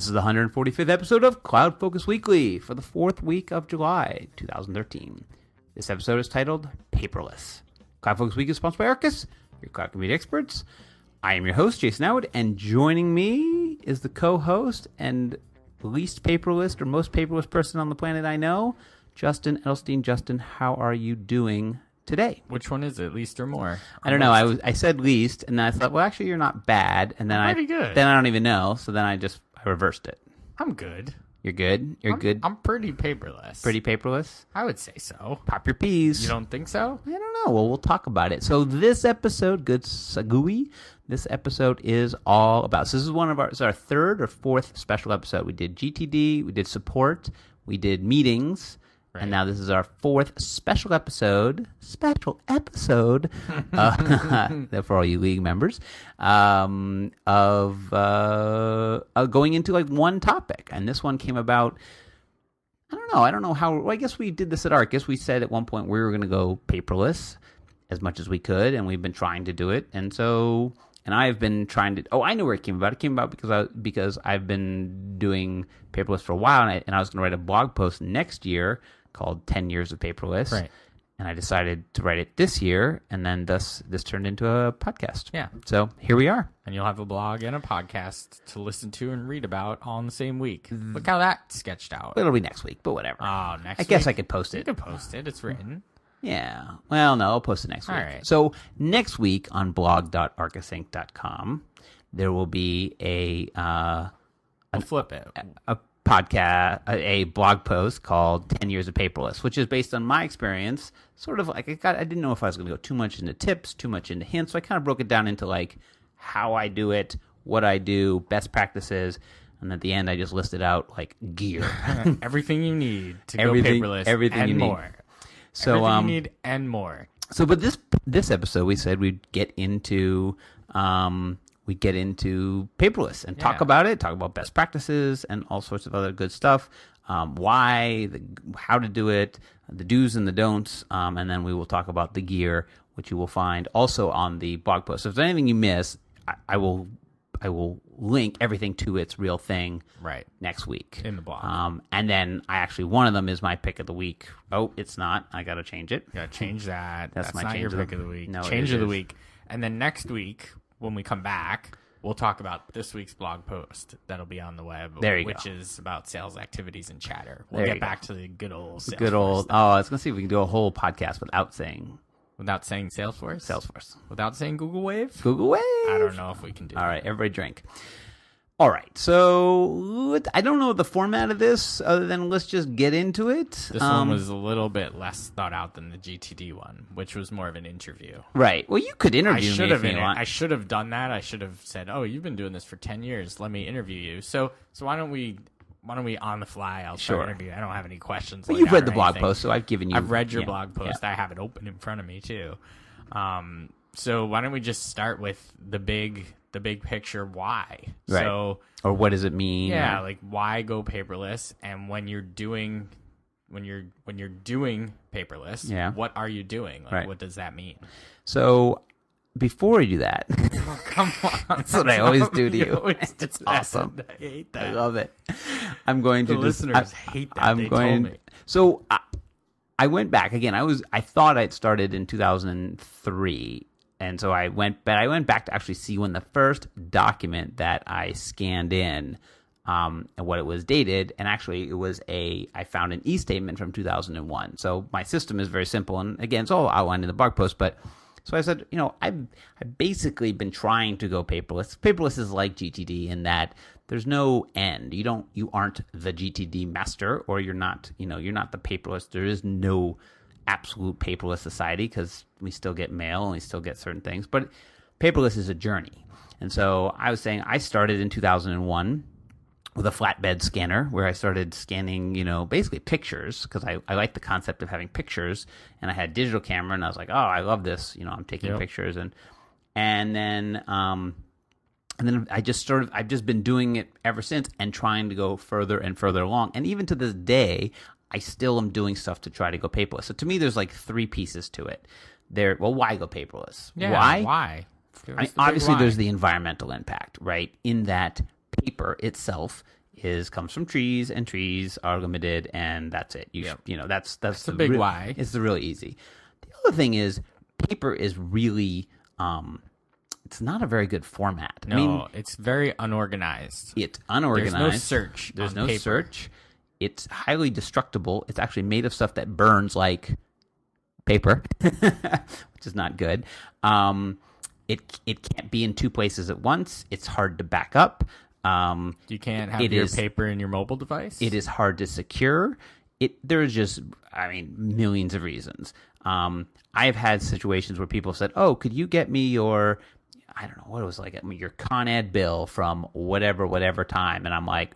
This is the 145th episode of CloudFocus Weekly for the 4th week of July 2013. This episode is titled Paperless. CloudFocus Week is sponsored by Arkus, your cloud community experts. I am your host, Jason Howard, and joining me is the co-host and least paperless or most paperless person on the planet I know, Justin Edelstein. Justin, how are you doing today? Which one is it, least or more? I don't know. I said least, and then I thought, well, actually, you're not bad. And then pretty good. Then I don't even know, so then I reversed it. I'm good. You're good? You're good? I'm pretty paperless. Pretty paperless? I would say so. Pop your peas. You don't think so? I don't know. Well, we'll talk about it. So this episode, good sagui, this episode is all about, so this is our third or fourth special episode. We did GTD, we did support, we did meetings, right. And now this is our fourth special episode for all you league members, of going into like one topic. And this one came about, I don't know how, well, I guess we did this at Arkus. We said at one point we were going to go paperless as much as we could, and we've been trying to do it. And so, and I've been trying to, I know where it came about. It came about because I've been doing paperless for a while, and I was going to write a blog post next year called 10 Years of Paperless. Right. And I decided to write it this year, and then thus this turned into a podcast. Yeah. So here we are. And you'll have a blog and a podcast to listen to and read about all in the same week. Look how that sketched out. It'll be next week, but whatever. Oh, next week? I guess I could post it. You could post it. It's written. Yeah. Well, no, I'll post it next week. All right. So next week on blog.arkusinc.com, there will be I'll flip it. a podcast, a blog post called 10 Years of Paperless, which is based on my experience. Sort of like I didn't know if I was going to go too much into tips, too much into hints. So I kind of broke it down into like how I do it, what I do, best practices. And at the end, I just listed out like gear. Everything you need to go paperless everything and you more. Need. So, everything you need and more. So, but this episode, we said we'd get into paperless and talk about it, talk about best practices and all sorts of other good stuff. How to do it, the do's and the don'ts, and then we will talk about the gear, which you will find also on the blog post. So if there's anything you miss, I will link everything to its real thing right next week in the blog. And then one of them is my pick of the week. Oh, it's not. I got to change it. Got to change that. That's my not change your pick of the week. No, change of the week. And then next week, when we come back, we'll talk about this week's blog post that'll be on the web, which is about sales activities and chatter. We'll get back to the good old Salesforce stuff. I was going to see if we can do a whole podcast without saying Salesforce? Salesforce. Without saying Google Wave? Google Wave. I don't know if we can do that. All right, everybody drink. All right, so I don't know the format of this other than let's just get into it. This one was a little bit less thought out than the GTD one, which was more of an interview. Right. Well, you could interview me if you want. I should have done that. I should have said, "Oh, you've been doing this for 10 years. Let me interview you." So why don't we on the fly? I'll start interviewing. I don't have any questions. Well, you've read the blog post, so I've given you. I've read your blog post. Yeah. I have it open in front of me too. So why don't we just start with the big picture? Why? Right. So, or what does it mean? Yeah, like why go paperless? And when you're doing paperless, what are you doing? Like, what does that mean? So before we do that, oh, come on, that's what I always do to you. It's awesome. I hate that. I love it. I'm going to. The listeners hate that. They told me. So I went back again. I thought I'd started in 2003. And so I went back to actually see when the first document that I scanned in, and what it was dated. And actually it was I found an e-statement from 2001. So my system is very simple. And again, it's all outlined in the blog post. But so I said, I've basically been trying to go paperless. Paperless is like GTD in that there's no end. You aren't the GTD master, or you're not the paperless. There is no absolute paperless society because we still get mail and we still get certain things, but paperless is a journey. And so I was saying I started in 2001 with a flatbed scanner where I started scanning, basically pictures because I like the concept of having pictures, and I had a digital camera and I was like, oh, I love this. I'm taking pictures and then I've just been doing it ever since and trying to go further and further along. And even to this day, I still am doing stuff to try to go paperless. So to me, there's like three pieces to it. Why go paperless? Yeah, why? Obviously, there's the environmental impact, right? In that paper itself comes from trees, and trees are limited, and that's it. That's the big why. It's really easy. The other thing is paper is really it's not a very good format. No, it's very unorganized. It's unorganized. There's no search. There's no search. It's highly destructible. It's actually made of stuff that burns like paper, which is not good. It can't be in two places at once. It's hard to back up. You can't have your paper in your mobile device. It is hard to secure. There's just, millions of reasons. I've had situations where people said, "Oh, could you get me your, I don't know what it was like, your Con Ed bill from whatever time?" And I'm like,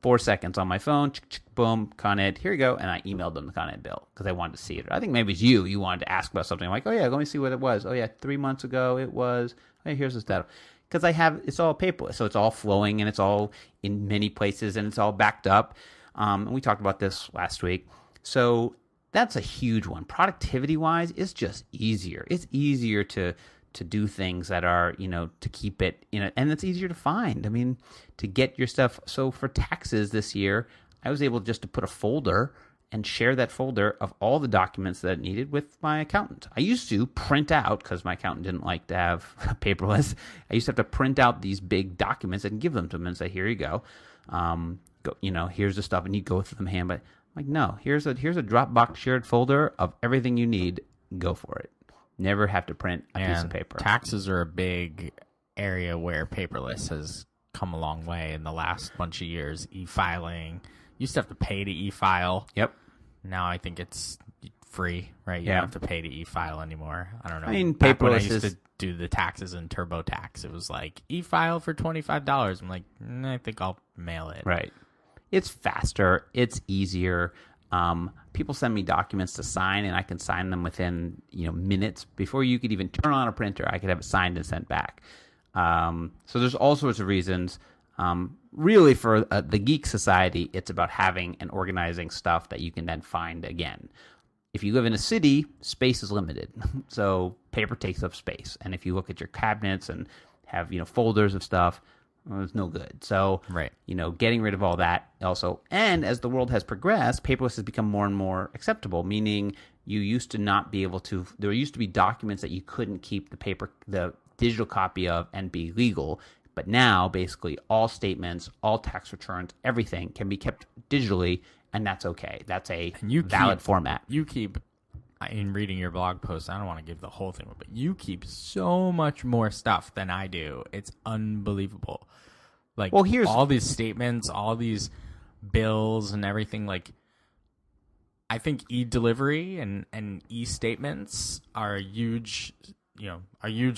4 seconds on my phone, boom, Con Ed, here you go. And I emailed them the Con Ed bill because I wanted to see it. I think maybe it's you wanted to ask about something. I'm like, oh yeah, let me see what it was. Oh yeah, 3 months ago it was, hey, here's the status. Because it's all paperless, so it's all flowing and it's all in many places and it's all backed up. And we talked about this last week. So that's a huge one. Productivity-wise, it's just easier. It's easier to do things that are, to keep it, and it's easier to find. To get your stuff. So for taxes this year, I was able just to put a folder and share that folder of all the documents that I needed with my accountant. I used to print out, because my accountant didn't like to have paperless, I used to have to print out these big documents and give them to him and say, here you go. Here's the stuff, and you go through them hand. But I'm like, no, here's a Dropbox shared folder of everything you need. Go for it. Never have to print a piece of paper. Taxes are a big area where paperless has come a long way in the last bunch of years. E-filing. Used to have to pay to e-file. Yep. Now I think it's free, right? You don't have to pay to e-file anymore. I don't know. Paperless when I used to do the taxes in TurboTax, it was like e-file for $25. I'm like, I think I'll mail it. Right. It's faster. It's easier. People send me documents to sign, and I can sign them within minutes. Before you could even turn on a printer, I could have it signed and sent back. So there's all sorts of reasons. Really, for the geek society, it's about having and organizing stuff that you can then find again. If you live in a city, space is limited, so paper takes up space. And if you look at your cabinets and have folders of stuff, well, it's no good. So right. Getting rid of all that also. And as the world has progressed, paperless has become more and more acceptable. Meaning, you used to not be able to. There used to be documents that you couldn't keep the digital copy of and be legal. But now, basically, all statements, all tax returns, everything can be kept digitally, and that's okay. That's a valid format. You keep, in reading your blog post, I don't want to give the whole thing, but you keep so much more stuff than I do. It's unbelievable. Here's all these statements, all these bills and everything. I think e-delivery and e-statements are a huge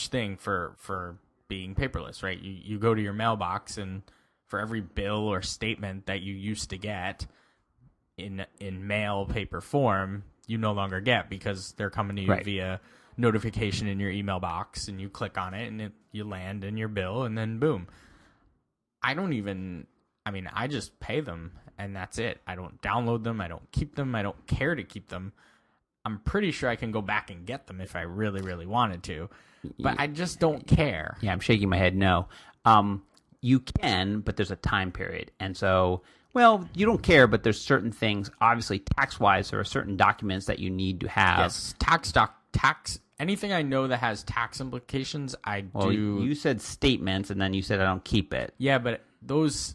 thing for being paperless, right? You go to your mailbox, and for every bill or statement that you used to get in mail paper form, you no longer get, because they're coming to you via notification in your email box, and you click on it, and you land in your bill, and then boom. I just pay them, and that's it. I don't download them. I don't keep them. I don't care to keep them. I'm pretty sure I can go back and get them if I really, really wanted to. But I just don't care. Yeah, I'm shaking my head no. You can, but there's a time period. And so, you don't care, but there's certain things. Obviously, tax-wise, there are certain documents that you need to have. Yes, tax. Anything I know that has tax implications, I do. You said statements, and then you said I don't keep it. Yeah, but those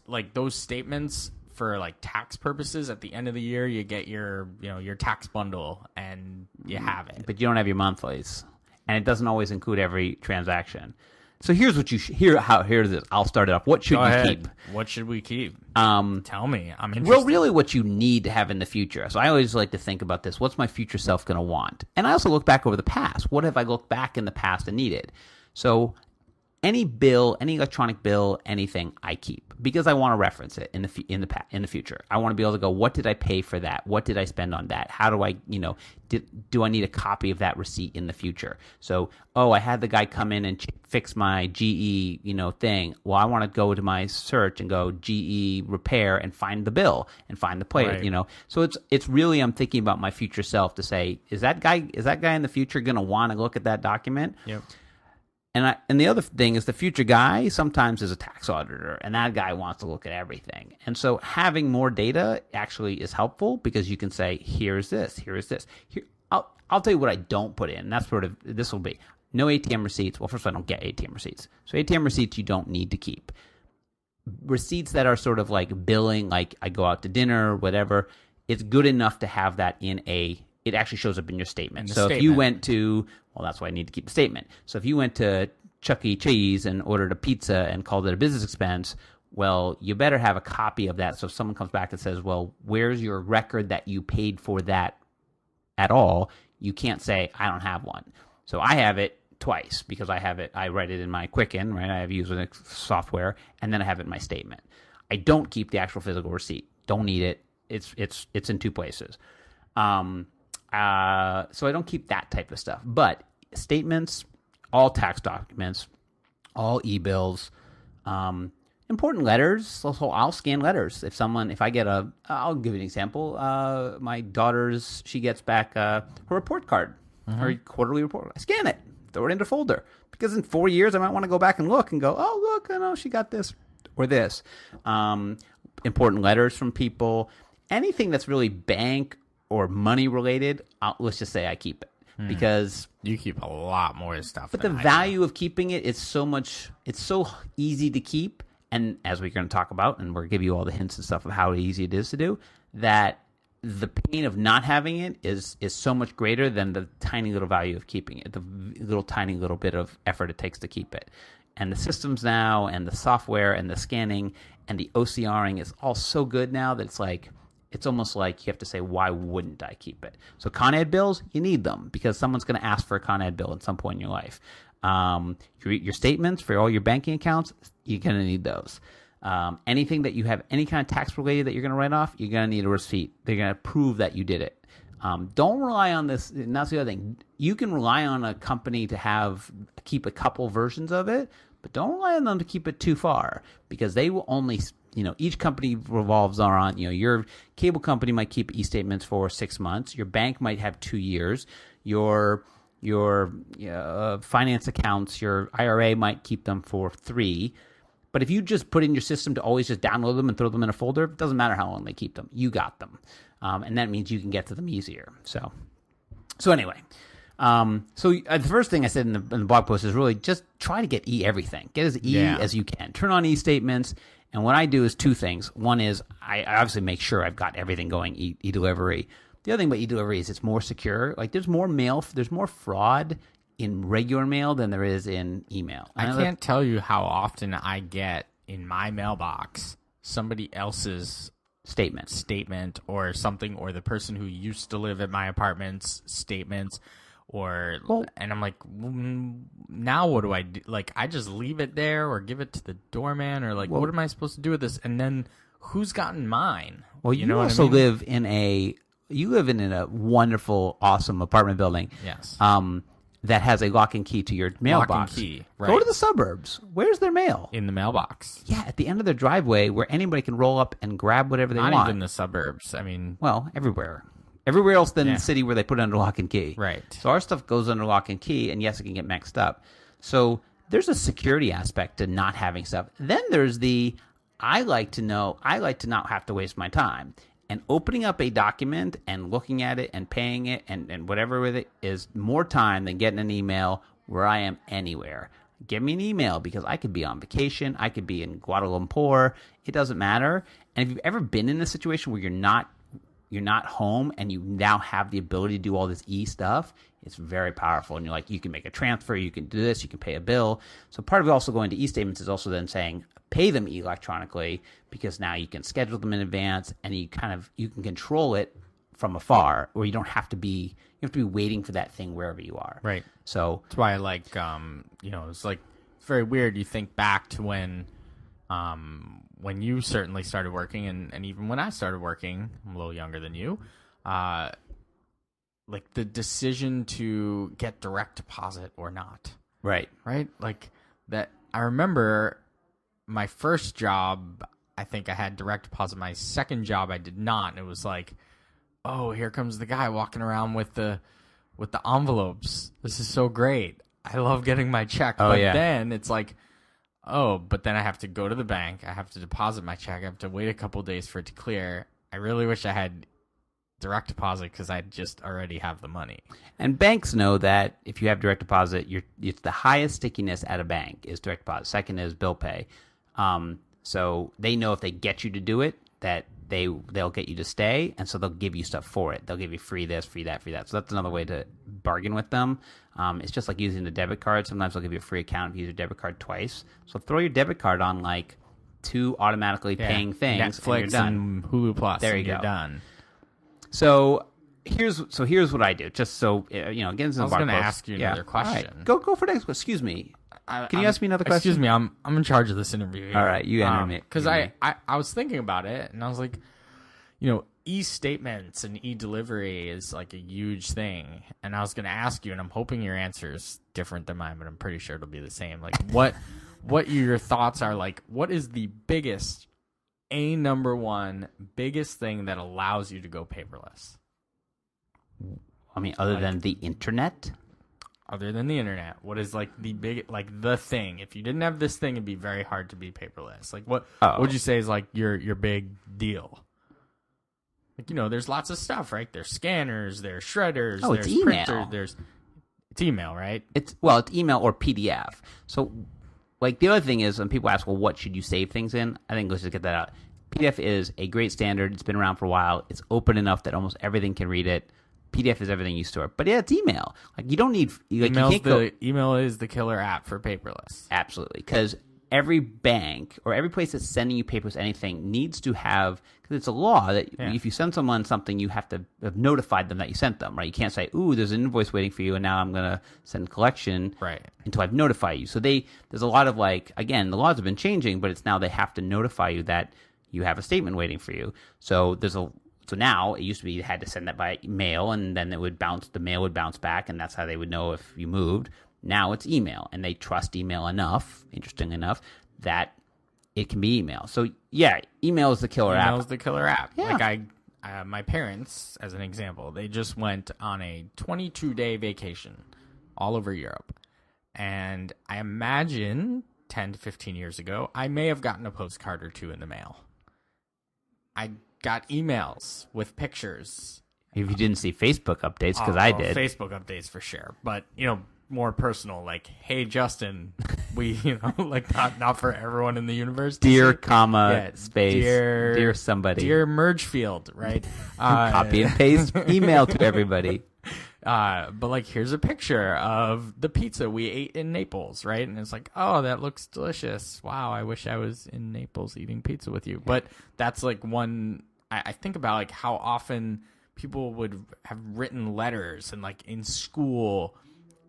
statements for tax purposes, at the end of the year, you get your tax bundle, and you have it. But you don't have your monthlies. And it doesn't always include every transaction. So here's what here's this. I'll start it off. What should you keep? What should we keep? Tell me. I'm interested. Well, really what you need to have in the future. So I always like to think about this. What's my future self going to want? And I also look back over the past. What have I looked back in the past and needed? So any bill, any electronic bill, anything I keep, because I want to reference it in the future. I want to be able to go, what did I pay for that? What did I spend on that? How do I, do I need a copy of that receipt in the future? So, I had the guy come in and fix my GE, thing. Well, I want to go to my search and go GE repair and find the bill and find the plate, right. So it's really, I'm thinking about my future self to say, is that guy in the future going to want to look at that document? Yep. And the other thing is the future guy sometimes is a tax auditor, and that guy wants to look at everything. And so having more data actually is helpful because you can say, here's this, here's this. Here, I'll tell you what I don't put in. That's sort of, this will be no ATM receipts. Well, first of all, I don't get ATM receipts. So ATM receipts you don't need to keep. Receipts that are sort of like billing, like I go out to dinner or whatever, it's good enough to have that it actually shows up in your statement. So if you went to, well, that's why I need to keep the statement. So if you went to Chuck E. Cheese and ordered a pizza and called it a business expense, well, you better have a copy of that. So if someone comes back and says, well, where's your record that you paid for that at all? You can't say, I don't have one. So I have it twice because I write it in my Quicken, right? I have user software, and then I have it in my statement. I don't keep the actual physical receipt. Don't need it. It's in two places. So I don't keep that type of stuff. But statements, all tax documents, all e-bills, important letters. So I'll scan letters. I'll give you an example. My daughter's, she gets back her report card, her quarterly report. I scan it, throw it into a folder. Because in 4 years, I might want to go back and look and go, oh, look, I know she got this or this. Important letters from people. Anything that's really bank or money related, let's just say I keep it. Because you keep a lot more stuff. But the value of keeping it is so much, it's so easy to keep. And as we're going to talk about, and we'll give you all the hints and stuff of how easy it is to do, that the pain of not having it is so much greater than the tiny little value of keeping it, the little tiny little bit of effort it takes to keep it. And the systems now and the software and the scanning and the OCRing is all so good now that it's almost like you have to say, why wouldn't I keep it? So Con Ed bills, you need them because someone's going to ask for a Con Ed bill at some point in your life. Your statements for all your banking accounts, you're going to need those. Anything that you have any kind of tax related that you're going to write off, you're going to need a receipt. They're going to prove that you did it. Don't rely on this. And that's the other thing. You can rely on a company to keep a couple versions of it, but don't rely on them to keep it too far because they will only, each company revolves around, your cable company might keep e-statements for 6 months. Your bank might have 2 years. Your finance accounts, your IRA might keep them for 3. But if you just put in your system to always just download them and throw them in a folder, it doesn't matter how long they keep them. You got them. And that means you can get to them easier. So anyway, the first thing I said in the blog post is really just try to get everything. Get as as you can. Turn on e-statements. And what I do is 2 things. One is I obviously make sure I've got everything going e-delivery. The other thing about e-delivery is it's more secure. Like there's more mail, there's more fraud in regular mail than there is in email. I can't tell you how often I get in my mailbox somebody else's statement or something, or the person who used to live at my apartment's statements, and I'm like, now what do I do? Like, I just leave it there or give it to the doorman, or what am I supposed to do with this? And then who's gotten mine? Well, you also live in a wonderful, awesome apartment building. Yes. That has a lock and key to your mailbox. Lock and key, right. Go to the suburbs. Where's their mail? In the mailbox. Yeah, at the end of their driveway where anybody can roll up and grab whatever they want. Not even the suburbs. Well, everywhere. Everywhere else than the city where they put it under lock and key. Right. So our stuff goes under lock and key, and yes, it can get mixed up. So there's a security aspect to not having stuff. Then there's I like to not have to waste my time. And opening up a document and looking at it and paying it and whatever with it is more time than getting an email where I am anywhere. Give me an email because I could be on vacation. I could be in Kuala Lumpur. It doesn't matter. And if you've ever been in a situation where you're not home and you now have the ability to do all this stuff, it's very powerful. And you're like, you can make a transfer, you can do this, you can pay a bill. So part of also going to e-statements is also then saying, pay them electronically because now you can schedule them in advance and you can control it from afar, or you don't have to be waiting for that thing wherever you are. Right. So that's why I like it's very weird. You think back to when you certainly started working and even when I started working, I'm a little younger than you, like the decision to get direct deposit or not. Right. Right? Like that I remember my first job, I think I had direct deposit. My second job, I did not. And it was like, oh, here comes the guy walking around with the envelopes. This is so great. I love getting my check. But then it's like, oh, but then I have to go to the bank. I have to deposit my check. I have to wait a couple days for it to clear. I really wish I had direct deposit because I just already have the money. And banks know that if you have direct deposit, it's the highest stickiness at a bank is direct deposit. Second is bill pay. So they know if they get you to do it, that they'll get you to stay, and so they'll give you stuff for it. They'll give you free this, free that, free that. So that's another way to bargain with them. It's just like using the debit card. Sometimes they'll give you a free account if you use your debit card twice. So throw your debit card on like 2 automatically paying things, Netflix and you're done. And Hulu Plus. There you go. You're done. So here's what I do. Just so again, I was going to ask you another question. Right. Go for next. Excuse me. Can you ask me another question? Excuse me. I'm in charge of this interview here. All right, you enter me. Because I was thinking about it, and I was like, e-statements and e-delivery is like a huge thing. And I was going to ask you, and I'm hoping your answer is different than mine, but I'm pretty sure it'll be the same. Like, what your thoughts are, like, what is the biggest, number one biggest thing that allows you to go paperless? I mean, other than the internet? Other than the internet, what is like the thing? If you didn't have this thing, it'd be very hard to be paperless. Like what would you say is like your big deal? Like, there's lots of stuff, right? There's scanners, there's shredders, there's printers, it's email, right? It's email or PDF. So like the other thing is when people ask, well, what should you save things in? I think let's just get that out. PDF is a great standard. It's been around for a while. It's open enough that almost everything can read it. PDF is everything you store, but it's email. Like you don't need email is the killer app for paperless. Absolutely, because every bank or every place that's sending you paperless anything needs to have, because it's a law that if you send someone something, you have to have notified them that you sent them. Right? You can't say, "Ooh, there's an invoice waiting for you, and now I'm going to send collection." Right. Until I've notified you. So there's a lot of again, the laws have been changing, but it's now they have to notify you that you have a statement waiting for you. So So now it used to be you had to send that by mail, and then the mail would bounce back, and that's how they would know if you moved. Now it's email, and they trust email enough, interesting enough, that it can be email. So yeah, email is the killer app. Email is the killer app. Yeah. Like my parents, as an example, they just went on a 22-day vacation all over Europe, and I imagine 10 to 15 years ago, I may have gotten a postcard or two in the mail. I got emails with pictures. If you didn't see Facebook updates, because I did. Facebook updates for sure. But, more personal, like, hey, Justin, we, like, not for everyone in the universe. Dear, space, dear somebody. Dear Mergefield, right? Copy and paste email to everybody. But, like, here's a picture of the pizza we ate in Naples, right? And it's like, oh, that looks delicious. Wow, I wish I was in Naples eating pizza with you. But that's, like, one... I think about like how often people would have written letters and like in school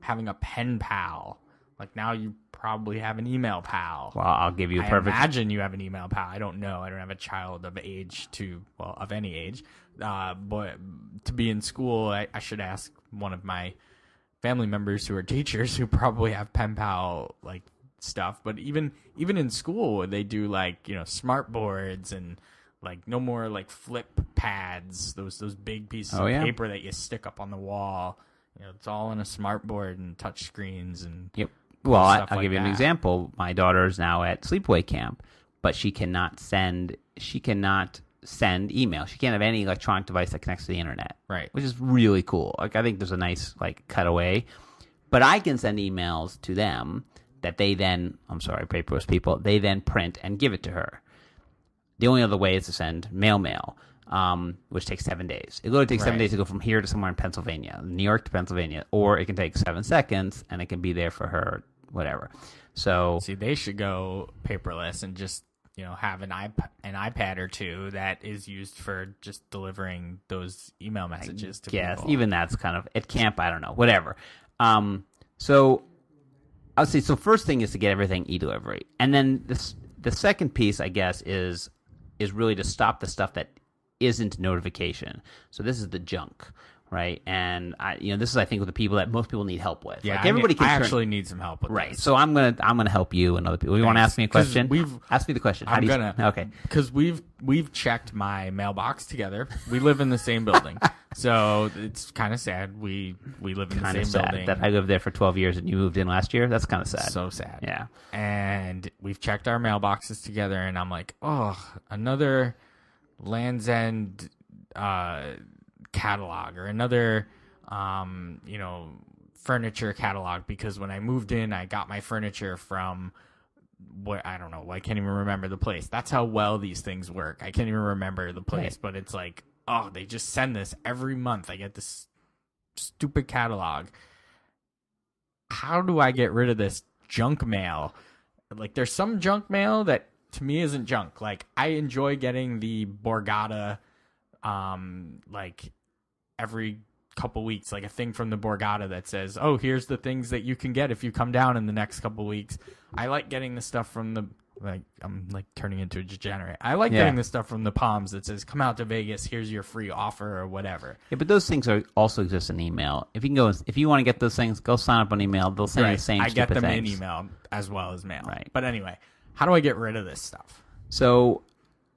having a pen pal. Like now you probably have an email pal. Well, I'll give you a perfect... I imagine you have an email pal. I don't know. I don't have a child of of any age. But to be in school, I should ask one of my family members who are teachers who probably have pen pal like stuff. But even in school, they do like, smart boards and like no more like flip pads, those big pieces of paper that you stick up on the wall. It's all in a smart board and touch screens and yep. Well, I'll give you an example. My daughter is now at sleepaway camp, but she cannot send email. She can't have any electronic device that connects to the internet. Right. Which is really cool. Like I think there's a nice cutaway. But I can send emails to them that they then, paperless people, they then print and give it to her. The only other way is to send mail, which takes 7 days. It literally takes 7 days to go from here to somewhere in Pennsylvania, New York to Pennsylvania, or it can take 7 seconds, and it can be there for her, whatever. So, see, they should go paperless and just have an iPad or two that is used for just delivering those email messages to people. Yes, even that's kind of at camp. I don't know, whatever. So I would say first thing is to get everything e-delivery, and then the second piece, I guess, is really to stop the stuff that isn't notification. So this is the junk, right? And this is I think with the people that most people need help with. Yeah, like everybody I actually need some help with right. This. So I'm gonna help you and other people. You want to ask me a question? Ask me the question. Okay. Because we've checked my mailbox together. We live in the same building. So it's kind of sad. We live in the same building. That I lived there for 12 years and you moved in last year. That's kind of sad. So sad. Yeah. And we've checked our mailboxes together, and I'm like, oh, another Land's End catalog or another, furniture catalog. Because when I moved in, I got my furniture from I don't know. I can't even remember the place. That's how well these things work. I can't even remember the place, right. But it's like, oh, they just send this every month. I get this stupid catalog. How do I get rid of this junk mail? Like, there's some junk mail that to me isn't junk. Like, I enjoy getting the Borgata, like every couple weeks, like a thing from the Borgata that says, oh, here's the things that you can get if you come down in the next couple weeks. I like getting the stuff from the, like, I'm like turning into a degenerate. I like getting the stuff from the Palms that says, come out to Vegas, here's your free offer or whatever. Yeah, but those things are also exist in email. If you want to get those things, go sign up on email. They'll send you the same stupid things. I get them in email as well as mail. Right. But anyway, how do I get rid of this stuff? So,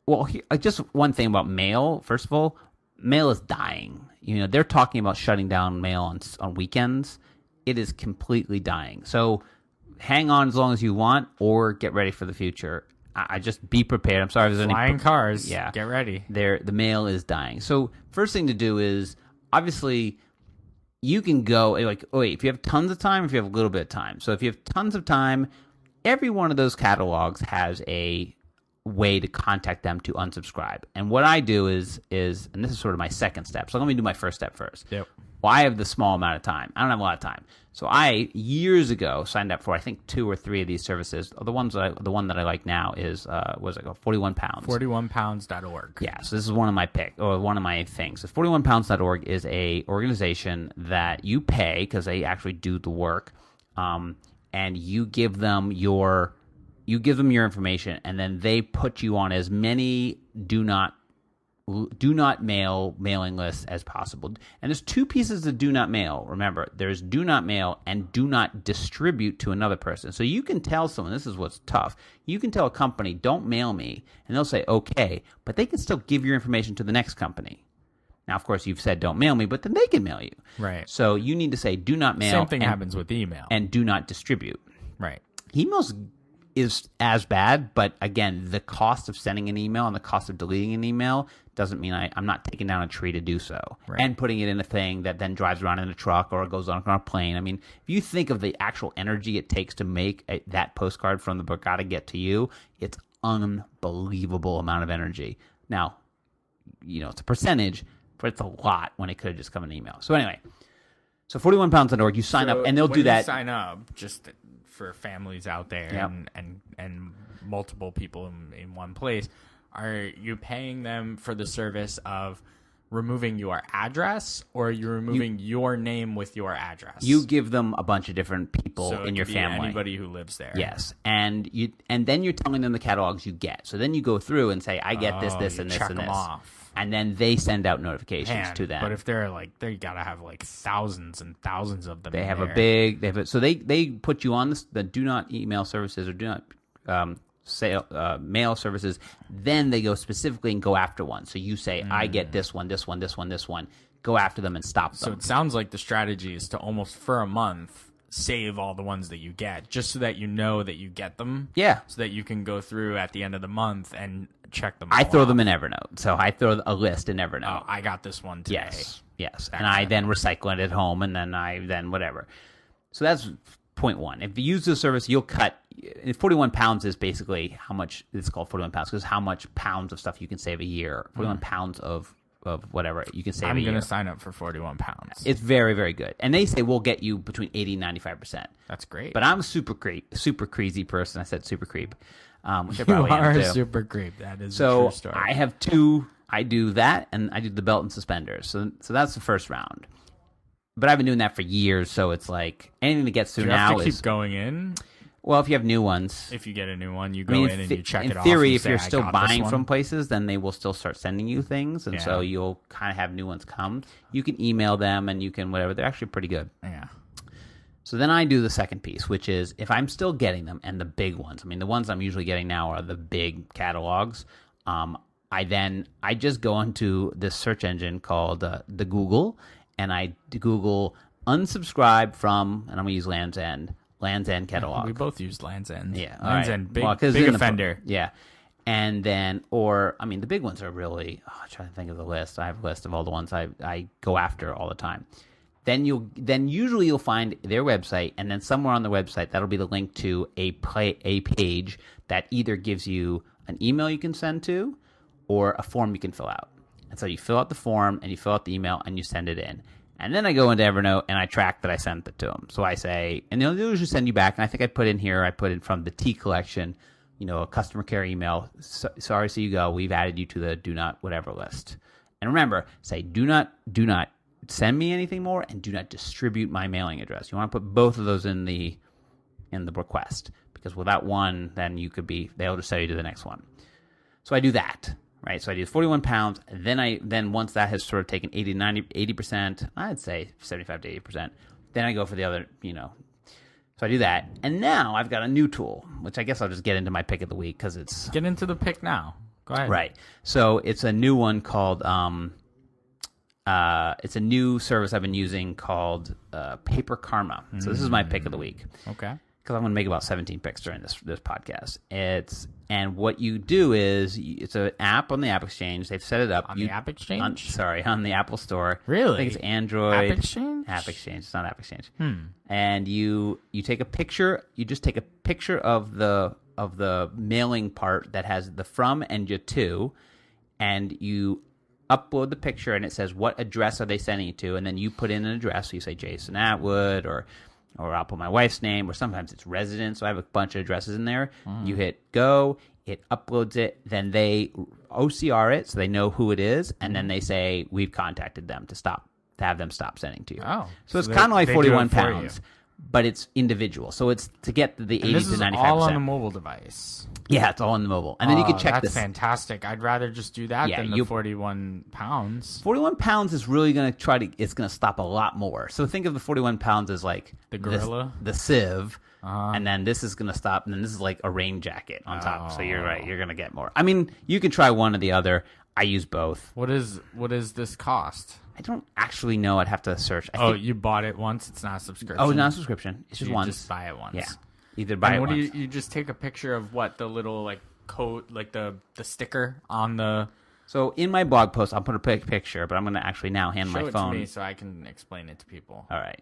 well, just one thing about mail. First of all, mail is dying. They're talking about shutting down mail on weekends. It is completely dying. So hang on as long as you want, or get ready for the future. I just be prepared. I'm sorry if there's flying cars. Yeah, get ready. The mail is dying. So first thing to do is, obviously, you can go like, if you have tons of time, if you have a little bit of time. So if you have tons of time, every one of those catalogs has a way to contact them to unsubscribe. And what I do is, and this is sort of my second step. So let me do my first step first. Yep. Well, I have the small amount of time. I don't have a lot of time. So I, years ago, signed up for, I think, 2 or 3 of these services. The one that I like now is, 41 Pounds. 41pounds.org. Yeah, so this is one of my things. So 41pounds.org is a organization that you pay, because they actually do the work, and you give them your information, and then they put you on as many do not mail mailing lists as possible. And there's 2 pieces of do not mail. Remember, there's do not mail and do not distribute to another person. So you can tell someone, this is what's tough, you can tell a company, don't mail me, and they'll say, okay, but they can still give your information to the next company. Now, of course, you've said don't mail me, but then they can mail you. Right. So you need to say do not mail. Same thing happens with email. And do not distribute. Right. Emails is as bad, but again, the cost of sending an email and the cost of deleting an email doesn't mean I'm not taking down a tree to do so. Right. And putting it in a thing that then drives around in a truck or goes on a plane. I mean, if you think of the actual energy it takes to make that postcard from the Borgata get to you, it's unbelievable amount of energy. Now, it's a percentage, but it's a lot when it could have just come in an email. So anyway, so 41pounds.org, you sign up, and they'll do that. Sign up, just for families out there, and multiple people in one place, are you paying them for the service of removing your address, or are you removing your name with your address? You give them a bunch of different people in your family. Anybody who lives there. Yes. And then you're telling them the catalogs you get. So then you go through and say, I get this, and this, and check them this. Off. And then they send out notifications to them. But if they're like, they gotta have like thousands and thousands of them. So they put you on the do not email services or do not mail services. Then they go specifically and go after one. So you say, I get this one, this one, this one, this one. Go after them and stop them. So it sounds like the strategy is to almost for a month save all the ones that you get, just so that you know that you get them. Yeah. So that you can go through at the end of the month and check them. I throw them in Evernote. So I throw a list in Evernote. Oh, I got this one today. Yes. And I then recycle it at home, and then whatever. So that's point one. If you use the service, you'll cut. 41 pounds is basically how much it's called 41 pounds, because how much pounds of stuff you can save a year. 41 pounds of whatever you can save a year. I'm going to sign up for 41 pounds. It's very, very good. And they say we'll get you between 80 and 95%. That's great. But I'm a super crazy person. I said super creep. Which I you probably are am too. A super creep. That is a true story. I have 2. I do that, and I do the belt and suspenders. So that's the first round. But I've been doing that for years, so it's like anything that gets through do you now have to keep going in? Well, if you have new ones. If you get a new one, you go in and you check it off. In theory, if you're still buying from places, then they will still start sending you things, and so you'll kind of have new ones come. You can email them, and you can whatever. They're actually pretty good. Yeah. So then I do the second piece, which is if I'm still getting them, and the big ones. I mean, the ones I'm usually getting now are the big catalogs. I just go into this search engine called the Google, and I Google unsubscribe from, and I'm going to use Land's End catalog. We both used Land's End. Yeah. Land's End, big offender. Yeah. And then, the big ones are really, I'm trying to think of the list. I have a list of all the ones I go after all the time. Then usually you'll find their website, and then somewhere on the website, that'll be the link to a page that either gives you an email you can send to or a form you can fill out. And so you fill out the form and you fill out the email and you send it in. And then I go into Evernote and I track that I sent it to them. So I say, and they'll usually send you back. And I think I put in from the T collection, a customer care email. Sorry, so you go. We've added you to the do not whatever list. And remember, say do not send me anything more, and do not distribute my mailing address. You want to put both of those in the request, because without one, then they'll just send you to the next one. So I do that. Right, so I do 41 pounds. Then once that has sort of taken 80%, I'd say 75 to 80%. Then I go for the other, So I do that, and now I've got a new tool, which I guess I'll just get into my pick of the week because it's get into the pick now. Go ahead. Right, so it's a new one called it's a new service I've been using called Paper Karma. So this is my pick of the week. Okay. Because I'm going to make about 17 picks during this podcast. And what you do is it's an app on the App Exchange. They've set it up on the App Exchange. On the Apple Store. Really? I think it's Android. App Exchange. App Exchange. It's not App Exchange. And you take a picture. You just take a picture of the mailing part that has the from and your to, and you upload the picture, and it says what address are they sending it to, and then you put in an address. So you say Jason Atwood, or I'll put my wife's name, or sometimes it's residence. So I have a bunch of addresses in there. You hit go, it uploads it, then they OCR it so they know who it is, and then they say we've contacted them to have them stop sending to you. Oh, so it's kind of like 41 pounds, but it's individual. So it's to get the 80 to 95%. This is all on the mobile device. Yeah, it's all on the mobile. And then you can check that's this. That's fantastic. I'd rather just do that than the 41 pounds. 41 pounds is really going to it's going to stop a lot more. So think of the 41 pounds as like the gorilla, the sieve, and then this is going to stop, and then this is like a rain jacket on top. So you're right. You're going to get more. I mean, you can try one or the other. I use both. What is this cost? I don't actually know. I'd have to search. You bought it once? It's not a subscription? Oh, not a subscription. It's just once. You just buy it once. Yeah. Either buy it once. You just take a picture of what the little like code, like the sticker on the. So in my blog post, I'll put a picture, but I'm going to actually now hand my phone. Show it to me so I can explain it to people. All right.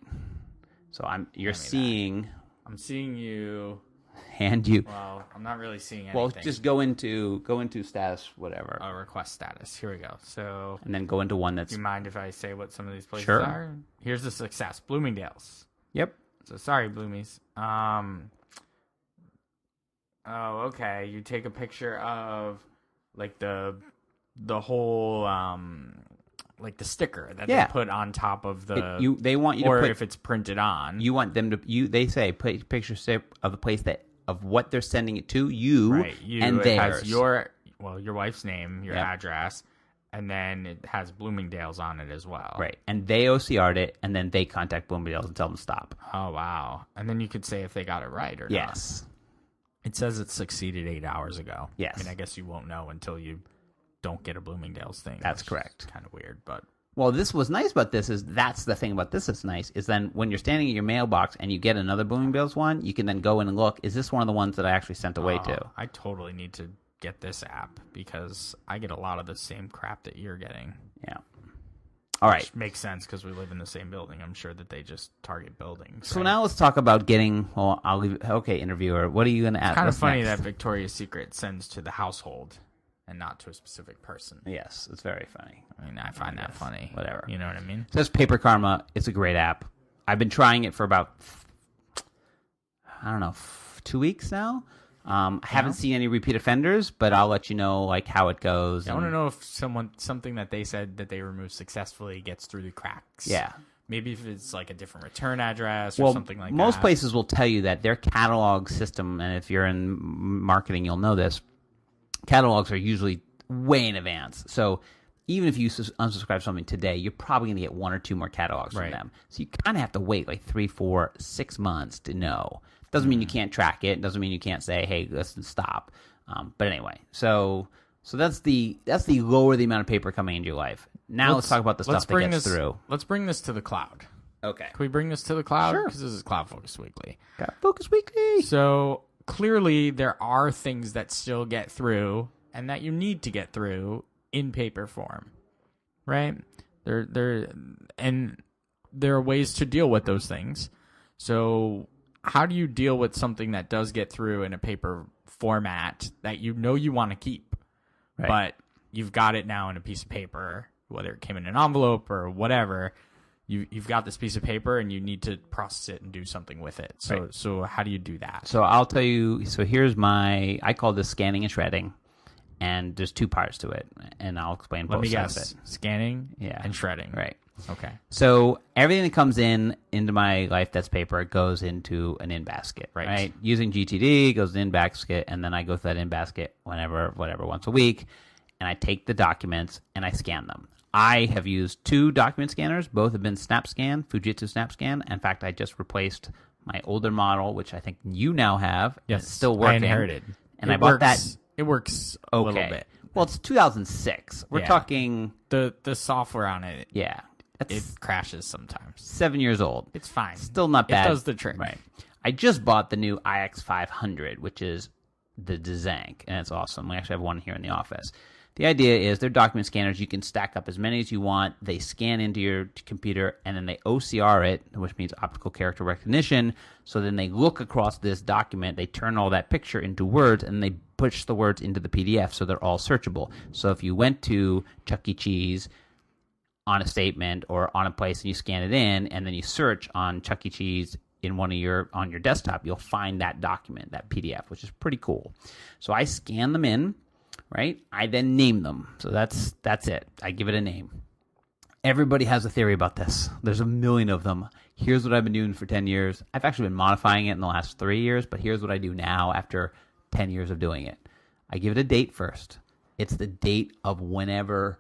So you're seeing. I'm seeing you. Hand you. Well, I'm not really seeing anything. Well, just go into status, whatever. Request status. Here we go. So. And then go into one that's. Do you mind if I say what some of these places Sure. are? Here's the success. Bloomingdale's. Yep. So sorry, Bloomies. Oh, okay. You take a picture of like the whole like the sticker that they put on top of the. They want you to or put, if it's printed on. You want them to. They say put a picture of the place of what they're sending it to you, right? And it theirs. has your wife's name, your address, and then it has Bloomingdale's on it as well. Right, and they OCR'd it, and then they contact Bloomingdale's and tell them to stop. Oh wow! And then you could say if they got it right or not. Yes. It says it succeeded 8 hours ago. Yes. I mean, I guess you won't know until you don't get a Bloomingdale's thing. That's correct. Kind of weird, but. Well, this was nice about this that's the thing about this that's nice, is then when you're standing at your mailbox and you get another Bloomingdale's one, you can then go in and look, is this one of the ones that I actually sent away to? I totally need to get this app because I get a lot of the same crap that you're getting. Yeah. All right. Which makes sense because we live in the same building. I'm sure that they just target buildings. So now let's talk about getting, I'll leave, okay, interviewer, what are you going to add? It's kind of funny that Victoria's Secret sends to the household and not to a specific person. Yes, it's very funny. I mean, I find that funny. Whatever. You know what I mean? So that's Paper Karma. It's a great app. I've been trying it for about, 2 weeks now. I haven't seen any repeat offenders, but I'll let you know like how it goes. I want to know if something that they said that they removed successfully gets through the cracks. Yeah. Maybe if it's like a different return address or something like that. Most places will tell you that their catalog system, and if you're in marketing, you'll know this, catalogs are usually way in advance. So even if you unsubscribe something today, you're probably going to get 1 or 2 more catalogs from them. So you kind of have to wait like 3, 4, 6 months to know. Doesn't mean you can't track it. Doesn't mean you can't say, hey, listen, stop. But anyway, so So that's the lower the amount of paper coming into your life. Now let's talk about the stuff that gets through. Let's bring this to the cloud. Okay. Can we bring this to the cloud? Sure. Because this is CloudFocus Weekly. CloudFocus Weekly. So clearly there are things that still get through and that you need to get through in paper form, right? There are ways to deal with those things. So how do you deal with something that does get through in a paper format that you want to keep, right, but you've got it now in a piece of paper, whether it came in an envelope or whatever, you've got this piece of paper and you need to process it and do something with it. So right. So how do you do that? So I'll tell you, so here's I call this scanning and shredding, and there's two parts to it, and I'll explain both sides of it. Scanning and shredding. Right. Okay. So everything that comes into my life that's paper goes into an in basket, right? Using GTD goes in basket, and then I go through that in basket whenever, once a week, and I take the documents and I scan them. I have used 2 document scanners. Both have been SnapScan, Fujitsu SnapScan. In fact, I just replaced my older model, which I think you now have. Yes, it's still working. I inherited, and I bought that. It works a little bit. Well, it's 2006. We're talking the software on it. Yeah. It crashes sometimes. 7 years old. It's fine. Still not bad. It does the trick. Right. I just bought the new IX500, which is the Dzank, and it's awesome. We actually have one here in the office. The idea is they're document scanners. You can stack up as many as you want. They scan into your computer, and then they OCR it, which means optical character recognition. So then they look across this document. They turn all that picture into words, and they push the words into the PDF, so they're all searchable. So if you went to Chuck E. Cheese on a statement or on a place and you scan it in, and then you search on Chuck E. Cheese on your desktop, you'll find that document, that PDF, which is pretty cool. So I scan them in, right? I then name them. So that's it. I give it a name. Everybody has a theory about this. There's a million of them. Here's what I've been doing for 10 years. I've actually been modifying it in the last 3 years, but here's what I do now after 10 years of doing it. I give it a date first. It's the date of whenever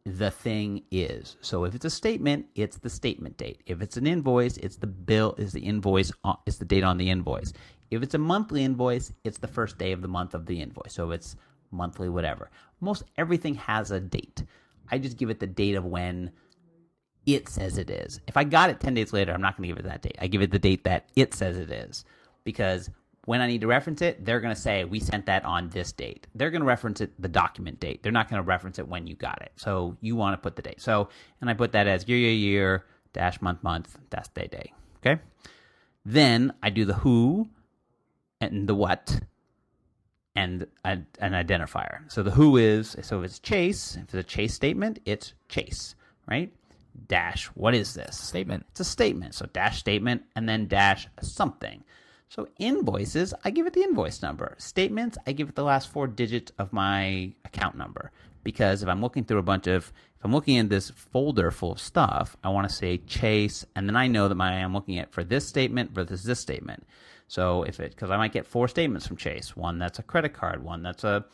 the thing is. So if it's a statement, it's the statement date. If it's an invoice, it's the bill, is the invoice, it's the date on the invoice. If it's a monthly invoice, it's the first day of the month of the invoice. So it's monthly, whatever. Most everything has a date. I just give it the date of when it says it is. If I got it 10 days later, I'm not going to give it that date. I give it the date that it says it is, because when I need to reference it, they're going to say, we sent that on this date. They're going to reference it the document date. They're not going to reference it when you got it. So you want to put the date. So, and I put that as year, dash month, dash day. Okay? Then I do the who and the what and an identifier. So the who is, so if it's Chase, if it's a Chase statement, it's Chase, right? Dash, what is this? Statement. It's a statement. So dash statement and then dash something. So invoices, I give it the invoice number. Statements, I give it the last 4 digits of my account number. Because if I'm looking through if I'm looking in this folder full of stuff, I want to say Chase, and then I know that I'm looking at for this statement versus this statement. So because I might get 4 statements from Chase. One that's a credit card, one that's a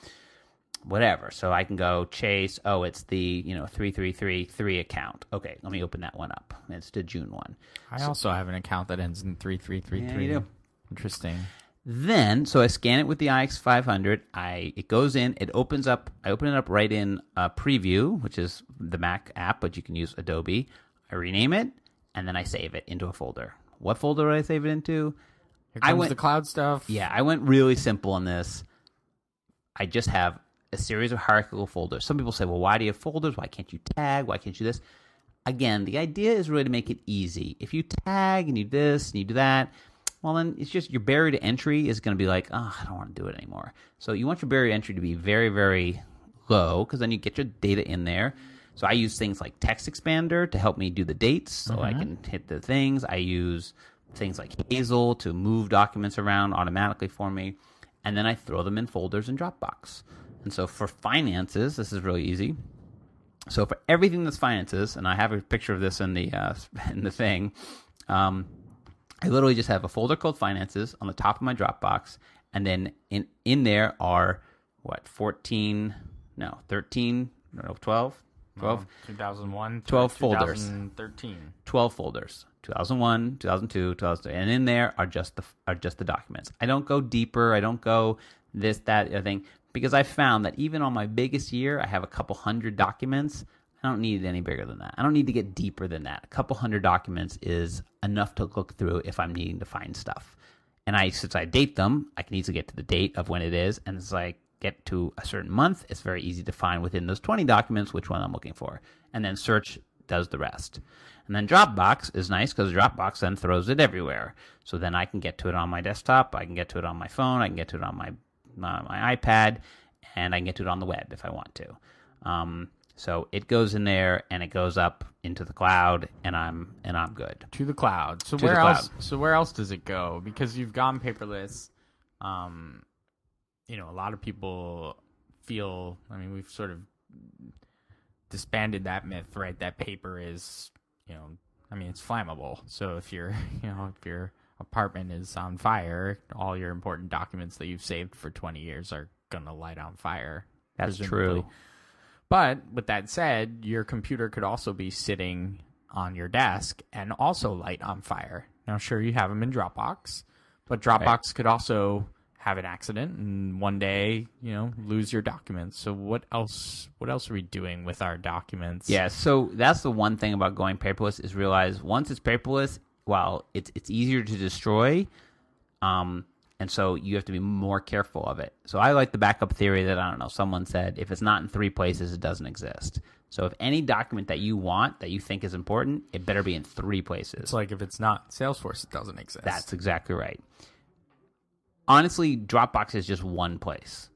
whatever. So I can go Chase, it's the 3333 account. Okay, let me open that one up. It's the June one. I also have an account that ends in 3333. Yeah, you do. Interesting. Then, so I scan it with the IX500. It goes in. It opens up. I open it up right in Preview, which is the Mac app, but you can use Adobe. I rename it, and then I save it into a folder. What folder do I save it into? Here comes the cloud stuff. Yeah, I went really simple on this. I just have a series of hierarchical folders. Some people say, well, why do you have folders? Why can't you tag? Why can't you this? Again, the idea is really to make it easy. If you tag and you do this and you do that, well, then it's just your barrier to entry is going to be like, I don't want to do it anymore. So you want your barrier to entry to be very, very low, because then you get your data in there. So I use things like Text Expander to help me do the dates, so I can hit the things. I use things like Hazel to move documents around automatically for me. And then I throw them in folders in Dropbox. And so for finances, this is really easy. So for everything that's finances, and I have a picture of this in the thing, I literally just have a folder called Finances on the top of my Dropbox, and then in there are 13, 12? 2001 12 folders. 2013. 12 folders. 2001, 2002, 2003, and in there are just the documents. I don't go deeper. I don't go this, that, other thing. because I found that even on my biggest year, I have a couple hundred documents. I don't need it any bigger than that. I don't need to get deeper than that. A couple hundred documents is enough to look through if I'm needing to find stuff. And since I date them, I can easily get to the date of when it is. And as I get to a certain month, it's very easy to find within those 20 documents which one I'm looking for. And then search does the rest. And then Dropbox is nice because Dropbox then throws it everywhere. So then I can get to it on my desktop, I can get to it on my phone, I can get to it on my iPad, and I can get to it on the web if I want to. So it goes in there and it goes up into the cloud, and I'm good. To the cloud. So where else? So where else does it go? Because you've gone paperless. A lot of people feel. I mean, we've sort of disbanded that myth, right? That paper is, it's flammable. So if your apartment is on fire, all your important documents that you've saved for 20 years are gonna light on fire. That's true. But with that said, your computer could also be sitting on your desk and also light on fire. Now, sure, you have them in Dropbox, but Dropbox could also have an accident and one day, lose your documents. So what else are we doing with our documents? Yeah, so that's the one thing about going paperless is realize once it's paperless, it's easier to destroy. And so you have to be more careful of it. So I like the backup theory that, someone said, if it's not in 3 places, it doesn't exist. So if any document that you want, that you think is important, it better be in 3 places. It's like if it's not Salesforce, it doesn't exist. That's exactly right. Honestly, Dropbox is just one place.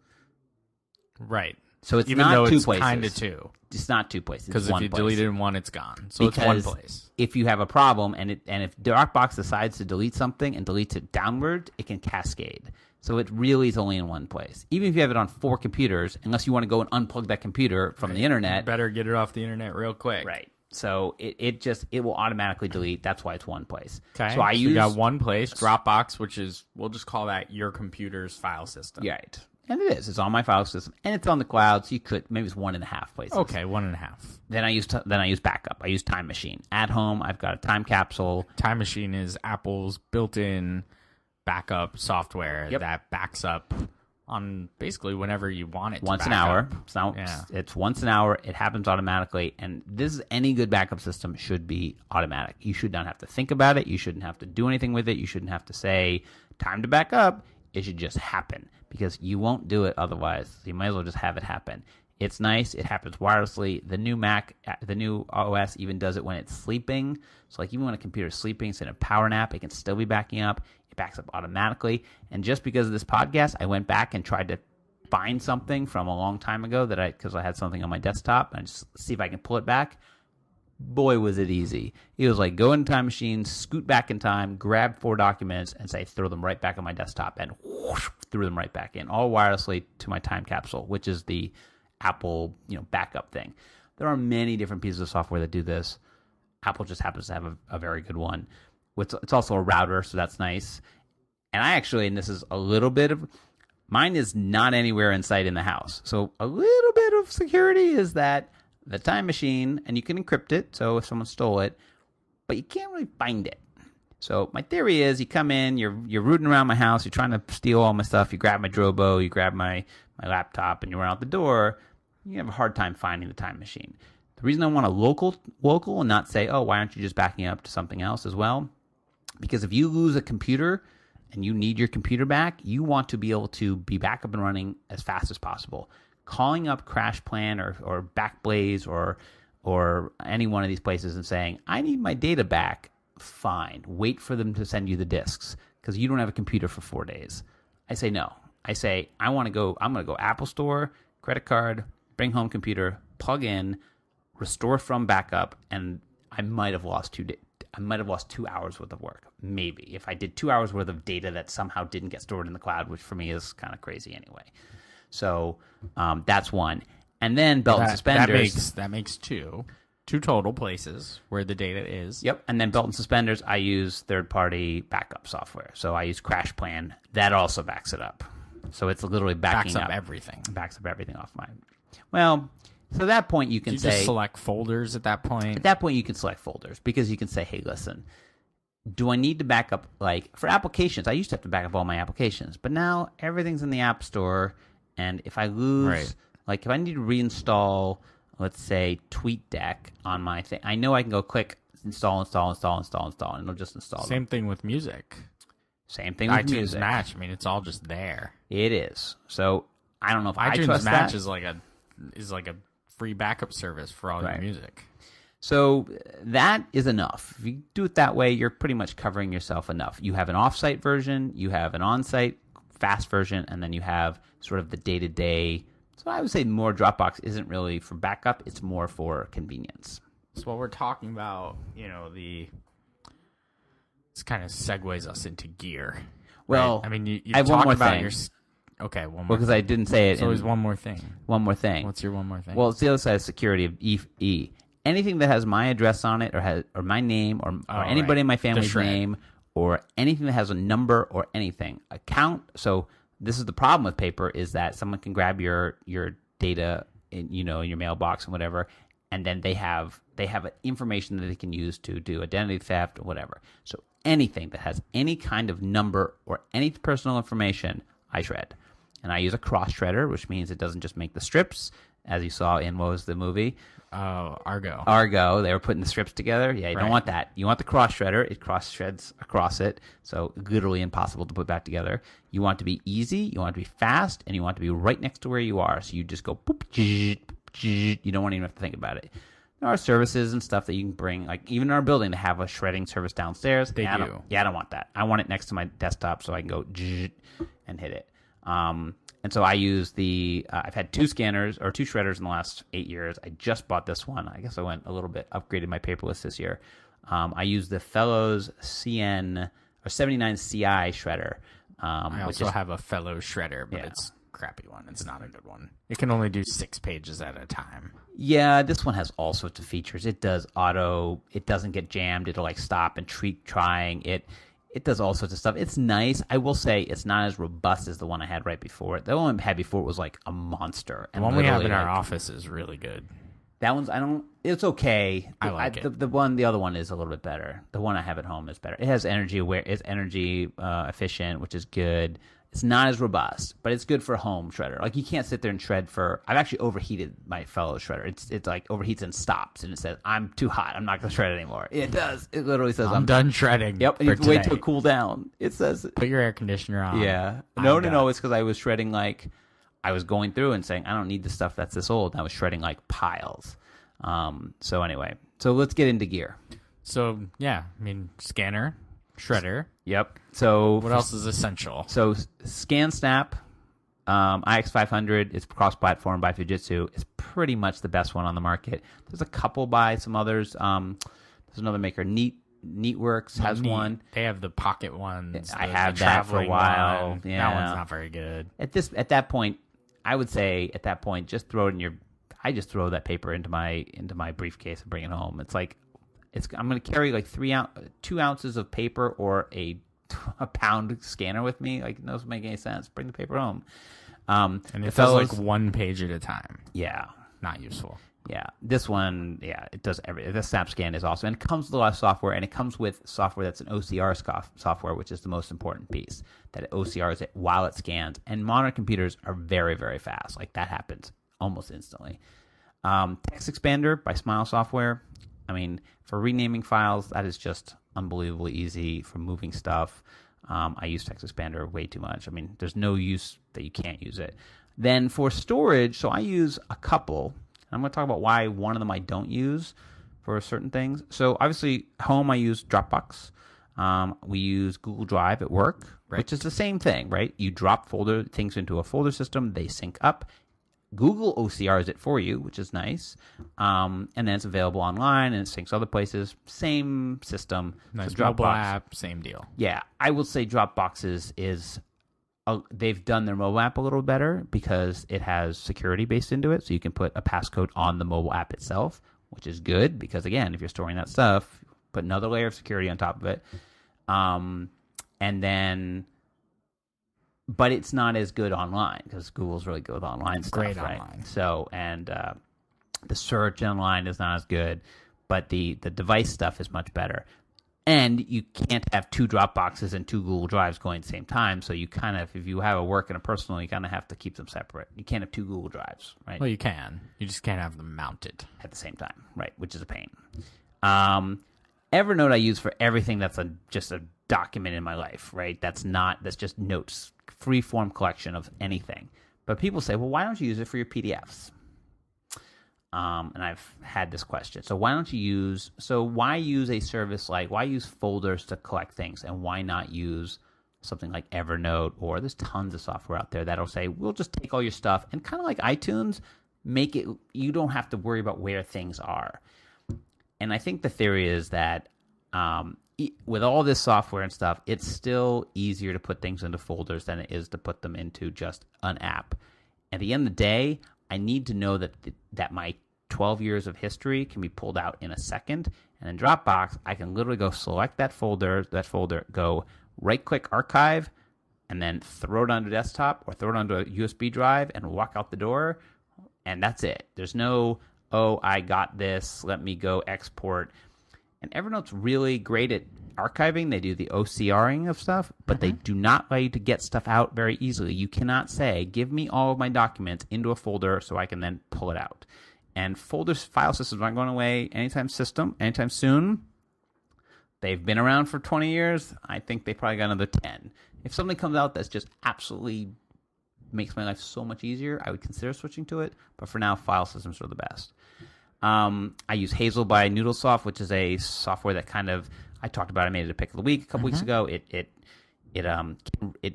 Right. So it's even not though 2 it's places. Kind of 2. It's not 2 places. Because if you delete it in one, it's gone. So because it's one place. If you have a problem and if Dropbox decides to delete something and deletes it downward, it can cascade. So it really is only in one place. Even if you have it on 4 computers, unless you want to go and unplug that computer from the internet. You better get it off the internet real quick. Right. So it will automatically delete. That's why it's one place. Okay. So you got one place, Dropbox, which is, we'll just call that your computer's file system. Right. And it is. It's on my file system, and it's on the cloud. So maybe it's 1.5 places. Okay, 1.5. Then I use backup. I use Time Machine. At home, I've got a time capsule. Time Machine is Apple's built-in backup software that backs up on basically whenever you want it to once an hour. It's once an hour. It happens automatically. And any good backup system should be automatic. You should not have to think about it. You shouldn't have to do anything with it. You shouldn't have to say, time to back up. It should just happen because you won't do it otherwise. So you might as well just have it happen. It's nice. It happens wirelessly. The new Mac, the new OS even does it when it's sleeping. So like even when a computer is sleeping, it's in a power nap, it can still be backing up. It backs up automatically. And just because of this podcast, I went back and tried to find something from a long time ago because I had something on my desktop and just see if I can pull it back. Boy, was it easy. It was like go in Time Machine, scoot back in time, grab 4 documents, and say throw them right back on my desktop, and whoosh, threw them right back in, all wirelessly to my time capsule, which is the Apple backup thing. There are many different pieces of software that do this. Apple just happens to have a very good one. It's also a router, so that's nice. And and this is a little bit of, mine is not anywhere in sight in the house. So a little bit of security is that the Time Machine, and you can encrypt it, so if someone stole it, but you can't really find it. So my theory is you come in, you're rooting around my house, you're trying to steal all my stuff, you grab my Drobo, you grab my laptop, and you run out the door, you have a hard time finding the Time Machine. The reason I want a local and not say, oh, why aren't you just backing up to something else as well? Because if you lose a computer and you need your computer back, you want to be able to be back up and running as fast as possible. Calling up CrashPlan or Backblaze or any one of these places and saying, I need my data back, fine. Wait for them to send you the disks because you don't have a computer for 4 days. I say no. I say, I'm going to go Apple Store, credit card, bring home computer, plug in, restore from backup, and I might have lost 2 days. I might have lost 2 hours worth of work. Maybe. If I did 2 hours worth of data that somehow didn't get stored in the cloud, which for me is kind of crazy anyway. So that's one. And then belt and suspenders. That makes 2 total places where the data is. Yep. And then belt and suspenders, I use third-party backup software. So I use CrashPlan. That also backs it up. So it's literally backing up everything. Backs up everything off mine. Well, so at that point you can say... just select folders at that point? At that point you can select folders because you can say, hey, listen, do I need to back up, like, for applications? I used to have to back up all my applications, but now everything's in the App Store, And if I lose, like if I need to reinstall, let's say, TweetDeck on my thing, I know I can go click install, and it'll just install. Same thing with music. Same thing with iTunes music. Match. I mean, it's all just there. It is. So I don't know if I iTunes trust Match that. is like a free backup service for all your music. So that is enough. If you do it that way, you're pretty much covering yourself enough. You have an off-site version, you have an on-site fast version, and then you have sort of the day-to-day. So I would say more Dropbox isn't really for backup. It's more for convenience. So what we're talking about, this kind of segues us into gear. Well, right? I mean, you have one more about thing. Okay, one more. Because I didn't say it. So there's one more thing. One more thing. What's your one more thing? Well, it's the other side of security of E. Anything that has my address on it, or my name, or anybody in my family's name, or anything that has a number or anything, account. So this is the problem with paper, is that someone can grab your data in your mailbox and whatever, and then they have information that they can use to do identity theft or whatever. So anything that has any kind of number or any personal information, I shred. And I use a cross shredder, which means it doesn't just make the strips, as you saw in, what was the movie? Argo. Argo. They were putting the strips together. Yeah, you don't want that. You want the cross shredder. It cross shreds across it, so literally impossible to put back together. You want it to be easy. You want it to be fast, and you want it to be right next to where you are. So you just go boop, you don't want to even have to think about it. There are services and stuff that you can bring, like even in our building, to have a shredding service downstairs. They do. I don't want that. I want it next to my desktop so I can go and hit it. And so I use I've had two shredders in the last 8 years. I just bought this one. I guess I went a little bit, upgraded my Paperless this year. I use the Fellows CN or 79 CI shredder. I also have a Fellows shredder, but it's a crappy one. It's not a good one. It can only do 6 pages at a time. Yeah, this one has all sorts of features. It does auto. It doesn't get jammed. It'll like stop and trying it. It does all sorts of stuff. It's nice. I will say it's not as robust as the one I had right before it. The one I had before was like a monster. The one we have in our office is really good. That one's, it's okay. I like it. The other one is a little bit better. The one I have at home is better. It has energy efficient, which is good. It's not as robust, but it's good for a home shredder. Like you can't sit there and shred I've actually overheated my Fellow shredder. It's like overheats and stops, and it says, I'm too hot. I'm not going to shred anymore. It does. It literally says, I'm done shredding. Yep. And you have to wait till it cool down. It says, put your air conditioner on. Yeah. No. It's because I was shredding I was going through and saying, I don't need the stuff that's this old. And I was shredding like piles. So anyway, let's get into gear. So yeah, I mean, scanner, shredder. Yep. So what else is essential? So ScanSnap, IX500 is cross-platform by Fujitsu. It's pretty much the best one on the market. There's a couple by some others. There's another maker, Neatworks has one. They have the pocket ones. I have that for a while. Yeah. That one's not very good. At that point, I would say just throw it in I just throw that paper into my briefcase and bring it home. It's like I'm going to carry like 2 ounces of paper or a pound scanner with me. Like, it doesn't make any sense. Bring the paper home. And it does like 1 page at a time. Yeah. Not useful. Yeah. This one, it does everything. The SnapScan is awesome. And it comes with a lot of software, and it comes with software that's an OCR software, which is the most important piece, that it OCRs it while it scans. And modern computers are very, very fast. Like, that happens almost instantly. Text Expander by Smile Software. I mean, for renaming files, that is just unbelievably easy. For moving stuff, I use Text Expander way too much. I mean, there's no use that you can't use it. Then for storage, so I use a couple. I'm going to talk about why one of them I don't use for certain things. So obviously, home I use Dropbox. We use Google Drive at work, which is the same thing, right? You drop things into a folder system, they sync up. Google OCRs it for you, which is nice. And then it's available online and it syncs other places. Same system. Nice so Dropbox, mobile app, same deal. Yeah, I will say Dropbox they've done their mobile app a little better because it has security based into it. So you can put a passcode on the mobile app itself, which is good because, again, if you're storing that stuff, put another layer of security on top of it. But it's not as good online because Google's really good with online stuff. Great right? online. So, and the search online is not as good, but the device stuff is much better. And you can't have 2 Dropboxes and 2 Google Drives going at the same time. So you kind of, if you have a work and a personal, you kind of have to keep them separate. You can't have 2 Google Drives, right? Well, you can. You just can't have them mounted at the same time, right? Which is a pain. Evernote I use for everything that's just a document in my life, right? That's just notes, free form collection of anything. But people say, well, why don't you use it for your PDFs? And I've had this question. So why use a service why use folders to collect things, and why not use something like Evernote? Or there's tons of software out there that'll say, we'll just take all your stuff and kind of like iTunes, make it, you don't have to worry about where things are. And I think the theory is that with all this software and stuff, it's still easier to put things into folders than it is to put them into just an app. At the end of the day, I need to know that my 12 years of history can be pulled out in a second. And in Dropbox, I can literally go select that folder, go right-click archive, and then throw it onto desktop or throw it onto a USB drive and walk out the door. And that's it. There's no, oh, I got this, let me go export. And Evernote's really great at archiving. They do the OCRing of stuff, but they do not allow you to get stuff out very easily. You cannot say, give me all of my documents into a folder so I can then pull it out. And file systems aren't going away anytime soon. They've been around for 20 years. I think they probably got another 10. If something comes out that's just absolutely makes my life so much easier, I would consider switching to it. But for now, file systems are the best. I use Hazel by Noodlesoft, which is a software that I talked about. I made it a pick of the week a couple weeks ago. It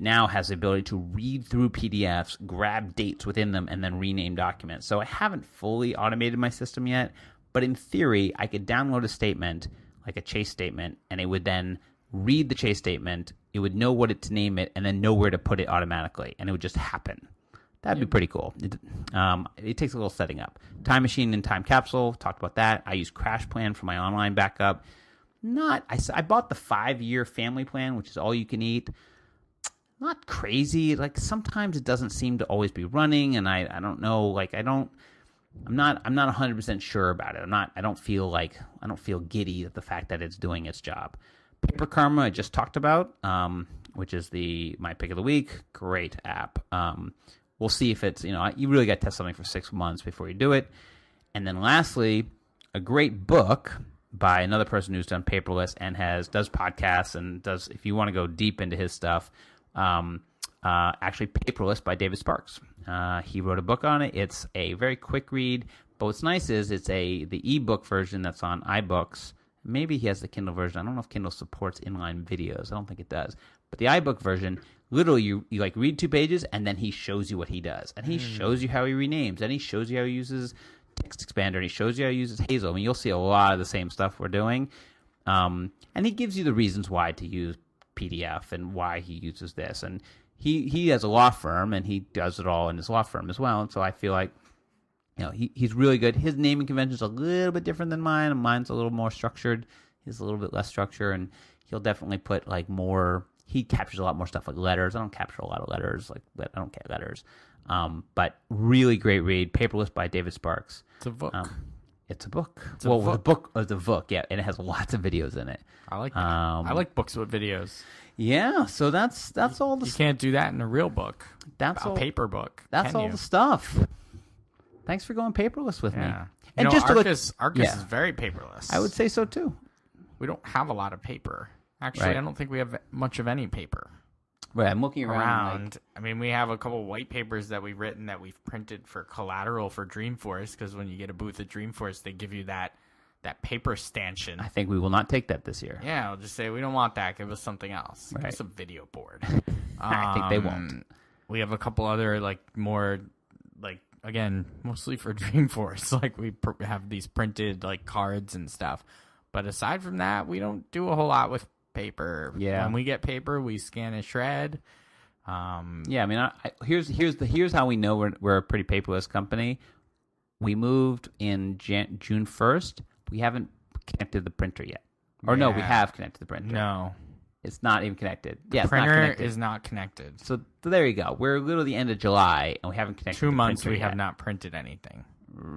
now has the ability to read through PDFs, grab dates within them, and then rename documents. So I haven't fully automated my system yet, but in theory, I could download a statement, like a chase statement, and it would then read the chase statement. It would know what to name it, and then know where to put it automatically, and it would just happen. That'd be pretty cool. It takes a little setting up. Time Machine and Time Capsule, talked about that. I use Crash Plan for my online backup. I bought the 5-year family plan, which is all you can eat. Not crazy. Sometimes it doesn't seem to always be running, and I don't know. I'm not 100% sure about it. I don't feel giddy at the fact that it's doing its job. Paper Karma I just talked about, which is my pick of the week. Great app. We'll see if it's, you really got to test something for 6 months before you do it. And then lastly, a great book by another person who's done Paperless and does podcasts and if you want to go deep into his stuff, actually Paperless by David Sparks. He wrote a book on it. It's a very quick read, but what's nice is it's the ebook version that's on iBooks. Maybe he has the Kindle version. I don't know if Kindle supports inline videos. I don't think it does. But the iBook version, literally you read 2 pages and then he shows you what he does. And he shows you how he renames. And he shows you how he uses text expander. And he shows you how he uses Hazel. I mean, you'll see a lot of the same stuff we're doing. And he gives you the reasons why to use PDF and why he uses this. And he has a law firm and he does it all in his law firm as well. And so I feel like, he's really good. His naming convention is a little bit different than mine, and mine's a little more structured. He's a little bit less structure, and he'll definitely put more. He captures a lot more stuff like letters. I don't capture a lot of letters. I don't get letters. But really great read. Paperless by David Sparks. It's a book. It's a book. The book is a book. Yeah, and it has lots of videos in it. I like that. I like books with videos. Yeah, so that's all. You can't do that in a real book. That's a paper book. That's all the stuff. Thanks for going paperless with me. And Arkus is very paperless. I would say so too. We don't have a lot of paper. Actually, I don't think we have much of any paper. Right, I'm looking around. I mean, we have a couple white papers that we've written that we've printed for collateral for Dreamforce, because when you get a booth at Dreamforce, they give you that paper stanchion. I think we will not take that this year. Yeah, I'll just say, we don't want that. Give us something else. Give us a video board. I think they won't. We have a couple other, more, again, mostly for Dreamforce. We have these printed, cards and stuff. But aside from that, we don't do a whole lot with paper. Yeah. When we get paper, we scan and shred. I mean, here's how we know we're a pretty paperless company. We moved in June 1st. We haven't connected the printer yet. Or no, we have connected the printer. No. It's not even connected. The printer is not connected. So there you go. We're literally the end of July, and we haven't connected 2 months the printer we yet. have not printed anything.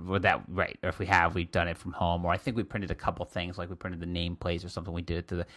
With that, right? Or if we have, we've done it from home, or I think we printed a couple things, like we printed the nameplates or something. We did it to the,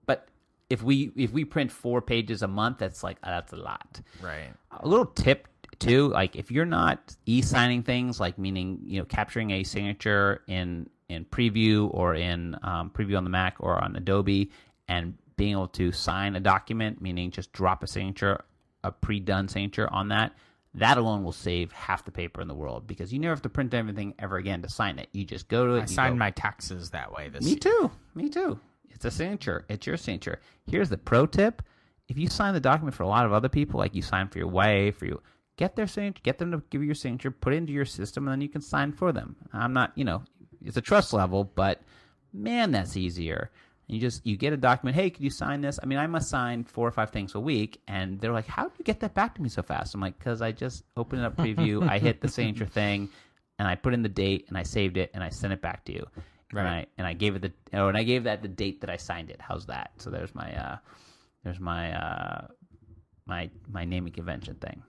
but if we print 4 pages a month, that's like that's a lot. Right. A little tip too, like if you're not e-signing things, like meaning capturing a signature in Preview or in Preview on the Mac or on Adobe, and being able to sign a document, meaning just drop a signature, a pre-done signature on that. That alone will save half the paper in the world, because you never have to print everything ever again to sign it. You just go to it. I signed my taxes that way this year. Me too. It's a signature. It's your signature. Here's the pro tip. If you sign the document for a lot of other people, like you sign for your wife, get their signature, get them to give you your signature, put it into your system, and then you can sign for them. I'm not, it's a trust level, but man, that's easier. You get a document. Hey, could you sign this? I mean, I must sign 4 or 5 things a week, and they're like, "How did you get that back to me so fast?" I'm like, "Because I just opened it up Preview, I hit the signature thing, and I put in the date, and I saved it, and I sent it back to you." Right. And I gave it and I gave that the date that I signed it. How's that? So there's my my naming convention thing.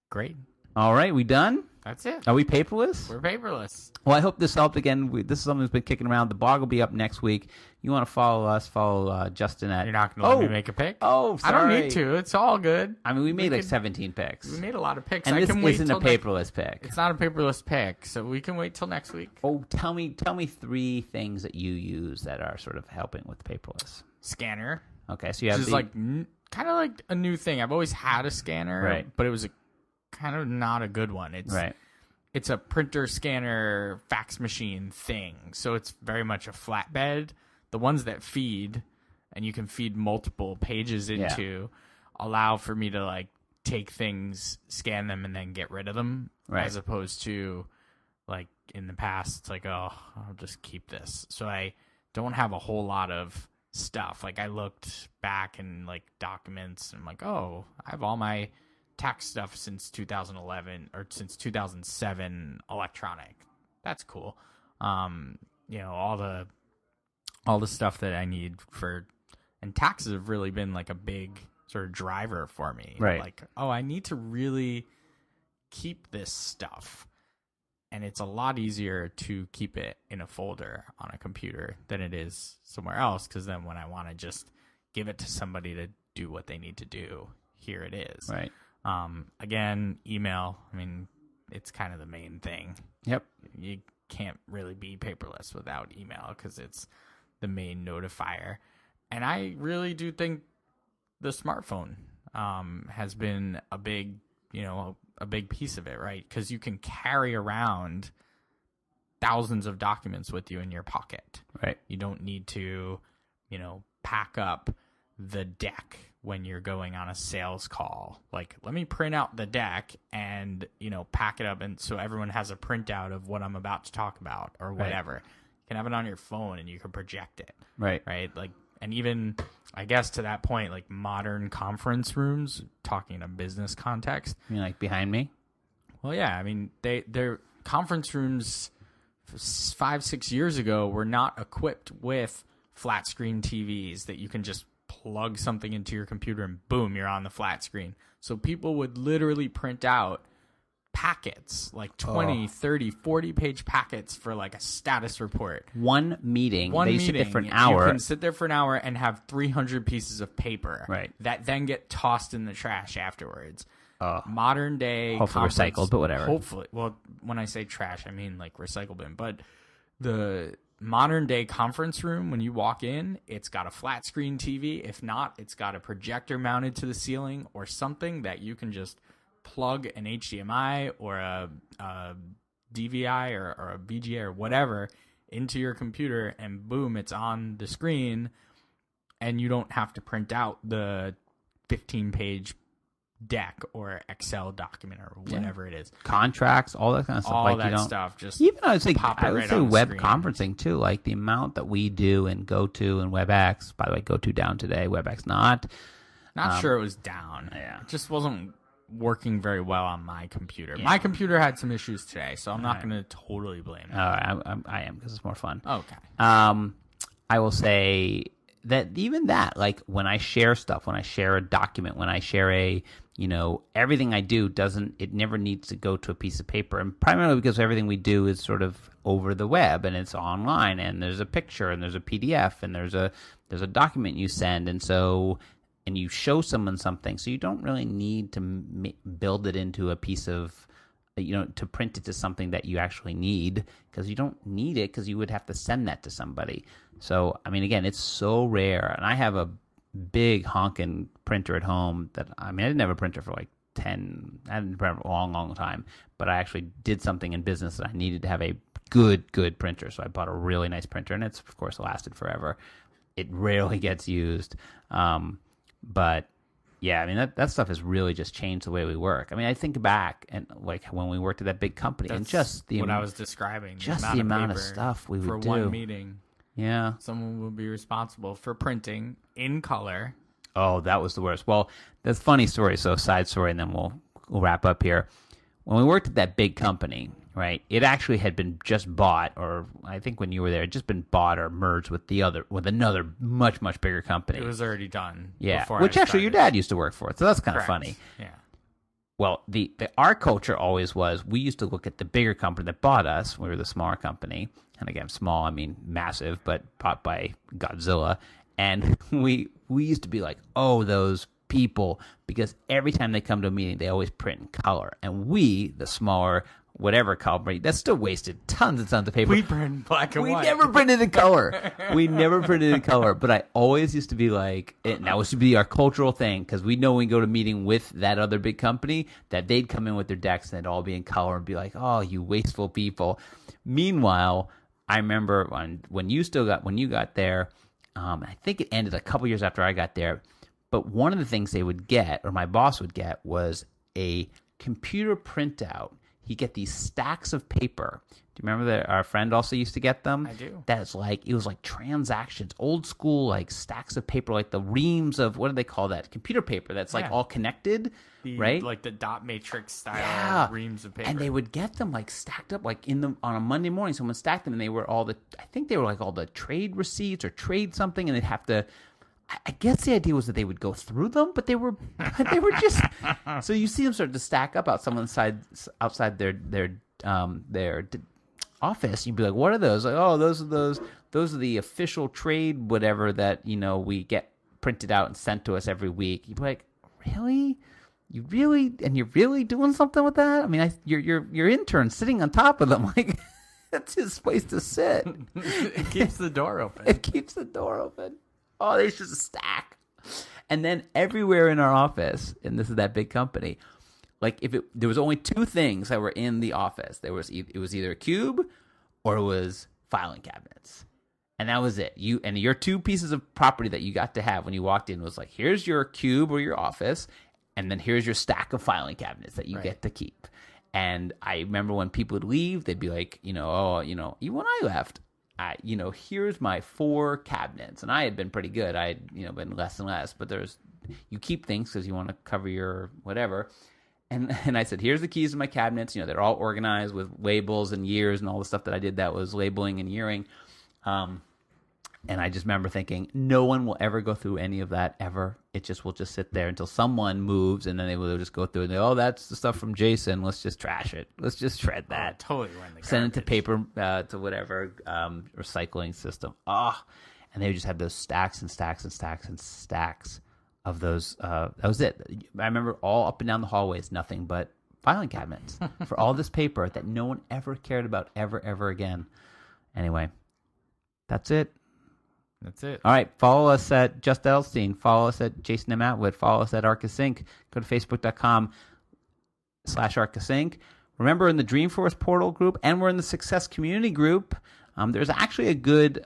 Great. All right, we done? That's it. Are we paperless? We're paperless. Well, I hope this helped. Again, this is something that's been kicking around. The blog will be up next week. You want to follow us, follow Justin at... You're not going to let me make a pick? Oh, sorry. I don't need to. It's all good. I mean, we made 17 picks. We made a lot of picks. And this isn't a paperless pick. It's not a paperless pick, so we can wait till next week. Oh, tell me 3 things that you use that are sort of helping with paperless. Scanner. Okay, so you have... Which is kind of like a new thing. I've always had a scanner, right, but it was kind of not a good one. It's a printer, scanner, fax machine thing. So it's very much a flatbed. The ones that feed, and you can feed multiple pages into, allow for me to take things, scan them, and then get rid of them. Right. As opposed to in the past, it's I'll just keep this. So I don't have a whole lot of stuff. I looked back in documents, and I'm like, oh, I have all my tax stuff since 2011 or since 2007 electronic. That's cool. All the stuff that I need for, and taxes have really been a big sort of driver for me. Right. I need to really keep this stuff. And it's a lot easier to keep it in a folder on a computer than it is somewhere else, because then when I want to just give it to somebody to do what they need to do, here it is. Right. Again, email. I mean, it's kind of the main thing. Yep. You can't really be paperless without email, because it's the main notifier. And I really do think the smartphone has been a big piece of it, right? Because you can carry around thousands of documents with you in your pocket. Right. You don't need to, pack up the deck when you're going on a sales call. Let me print out the deck and, pack it up, and so everyone has a printout of what I'm about to talk about or whatever. Right. You can have it on your phone and you can project it. Right. Right. And even, I guess to that point, modern conference rooms, talking in a business context. You mean behind me? Well, yeah. I mean, their conference rooms 5-6 years ago were not equipped with flat screen TVs that you can just plug something into your computer and boom, you're on the flat screen. So people would literally print out packets, 20, 30, 40 page packets for a status report. One meeting. Sit there for an hour. You can sit there for an hour and have 300 pieces of paper. Right. That then get tossed in the trash afterwards. Modern day. Hopefully recycled, but whatever. Hopefully. Well, when I say trash, I mean recycle bin. But the modern day conference room, when you walk in, it's got a flat screen TV. If not, it's got a projector mounted to the ceiling or something that you can just plug an HDMI or a DVI or a VGA or whatever into your computer, and boom, it's on the screen, and you don't have to print out the 15-page deck or Excel document or whatever it is. Contracts, all that kind of stuff. All that stuff. Just even I would say web screen. Conferencing too. The amount that we do in GoTo and WebEx. By the way, GoTo down today, WebEx not. Not sure it was down. Yeah, it just wasn't working very well on my computer. Yeah. My computer had some issues today, so I'm not going to totally blame it. I am, because it's more fun. Okay. I will say that even that, when I share stuff, when I share a document, when I share a everything I do it never needs to go to a piece of paper. And primarily because everything we do is sort of over the web and it's online and there's a picture and there's a PDF and there's a document you send. And you show someone something. So you don't really need to build it into a piece of, to print it to something that you actually need, because you don't need it because you would have to send that to somebody. So, I mean, again, it's so rare. And I have a big honking printer at home I didn't have a printer for like I hadn't printed for a long, long time, but I actually did something in business that I needed to have a good printer. So I bought a really nice printer, and it's, of course, lasted forever. It rarely gets used. But yeah, I mean, that stuff has really just changed the way we work. I mean, I think back and like when we worked at that big company, and just what I was describing, just the amount of stuff we would do for one meeting. Yeah. Someone would be responsible for printing in color. Oh, that was the worst. Well, that's a funny story. So side story, and then we'll wrap up here. When we worked at that big company, right, it actually had been just bought, or I think when you were there, it had just been bought or merged with another much, much bigger company. It was already done. Yeah. Which actually your dad used to work for. So that's kind of funny. Yeah. Well, our culture always was, we used to look at the bigger company that bought us. We were the smaller company. And again, small, I mean massive, but bought by Godzilla. And we used to be like, oh, those people, because every time they come to a meeting, they always print in color. And we, the smaller, whatever color, that still wasted tons and tons of paper. We print black and white. We never printed in color. But I always used to be like, and that was to be our cultural thing, because we know when we go to a meeting with that other big company, that they'd come in with their decks and they'd all be in color and be like, oh, you wasteful people. Meanwhile, I remember when you got there, I think it ended a couple years after I got there, but one of the things they would get, or my boss would get, was a computer printout. He'd get these stacks of paper. Do you remember that our friend also used to get them? I do. It was like transactions, old school, like stacks of paper, like the reams of, what do they call that? Computer paper that's like all connected, right? Like the dot matrix style reams of paper. And they would get them like stacked up like on a Monday morning. Someone stacked them, and they were all the trade receipts or trade something, and they'd have to, I guess the idea was that they would go through them, but they were just, so you see them start to stack up outside their office. You'd be like, what are those? Like, oh, those are the official trade whatever that, we get printed out and sent to us every week. You'd be like, really? You're really doing something with that? I mean, your intern sitting on top of them, like, that's his place to sit. It keeps the door open. Oh, there's just a stack. And then everywhere in our office, and this is that big company, like there was only two things that were in the office. It was either a cube or it was filing cabinets. And that was it. Your two pieces of property that you got to have when you walked in was like, here's your cube or your office, and then here's your stack of filing cabinets that you get to keep. And I remember when people would leave, they'd be like, even when I left, here's my 4 cabinets. And I had been pretty good. I had, been less and less, but you keep things because you want to cover your whatever. And I said, here's the keys to my cabinets. They're all organized with labels and years and all the stuff that I did that was labeling and yearing. And I just remember thinking, no one will ever go through any of that ever. It will just sit there until someone moves, and then they will just go through and that's the stuff from Jason. Let's just trash it. Let's just shred that. Totally run the Send it to paper, to whatever recycling system. And they would just have those stacks and stacks and stacks and stacks of those. That was it. I remember all up and down the hallways, nothing but filing cabinets for all this paper that no one ever cared about ever again. Anyway, that's it. All right. Follow us at Just Elstein. Follow us at Jason M. Atwood. Follow us at Arkus Inc. Go to Facebook.com/Arkus Inc. Remember, in the Dreamforce portal group, and we're in the Success Community group. There's actually a good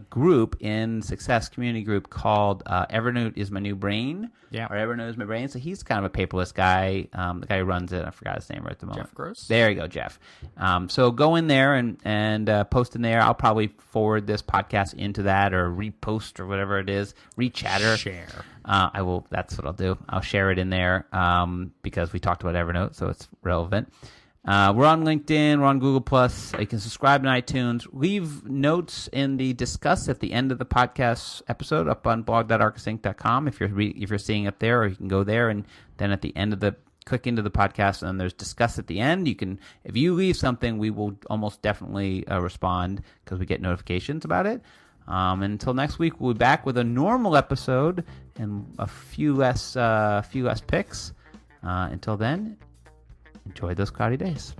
group in Success Community group called Evernote is My New Brain. Yeah. Or Evernote is My Brain. So he's kind of a paperless guy. The guy who runs it, I forgot his name right at the moment. Jeff Gross. There you go, Jeff. So go in there and post in there. I'll probably forward this podcast into that, or repost, or whatever it is. Rechatter. Share. I will. That's what I'll do. I'll share it in there because we talked about Evernote, so it's relevant. We're on LinkedIn. We're on Google+. You can subscribe to iTunes. Leave notes in the discuss at the end of the podcast episode up on blog.arkusinc.com if you're seeing it there, or you can go there and then at the end of the click into the podcast and then there's discuss at the end. You can, if you leave something, we will almost definitely respond because we get notifications about it. Until next week, we'll be back with a normal episode and a few less picks. Until then, enjoy those cloudy days.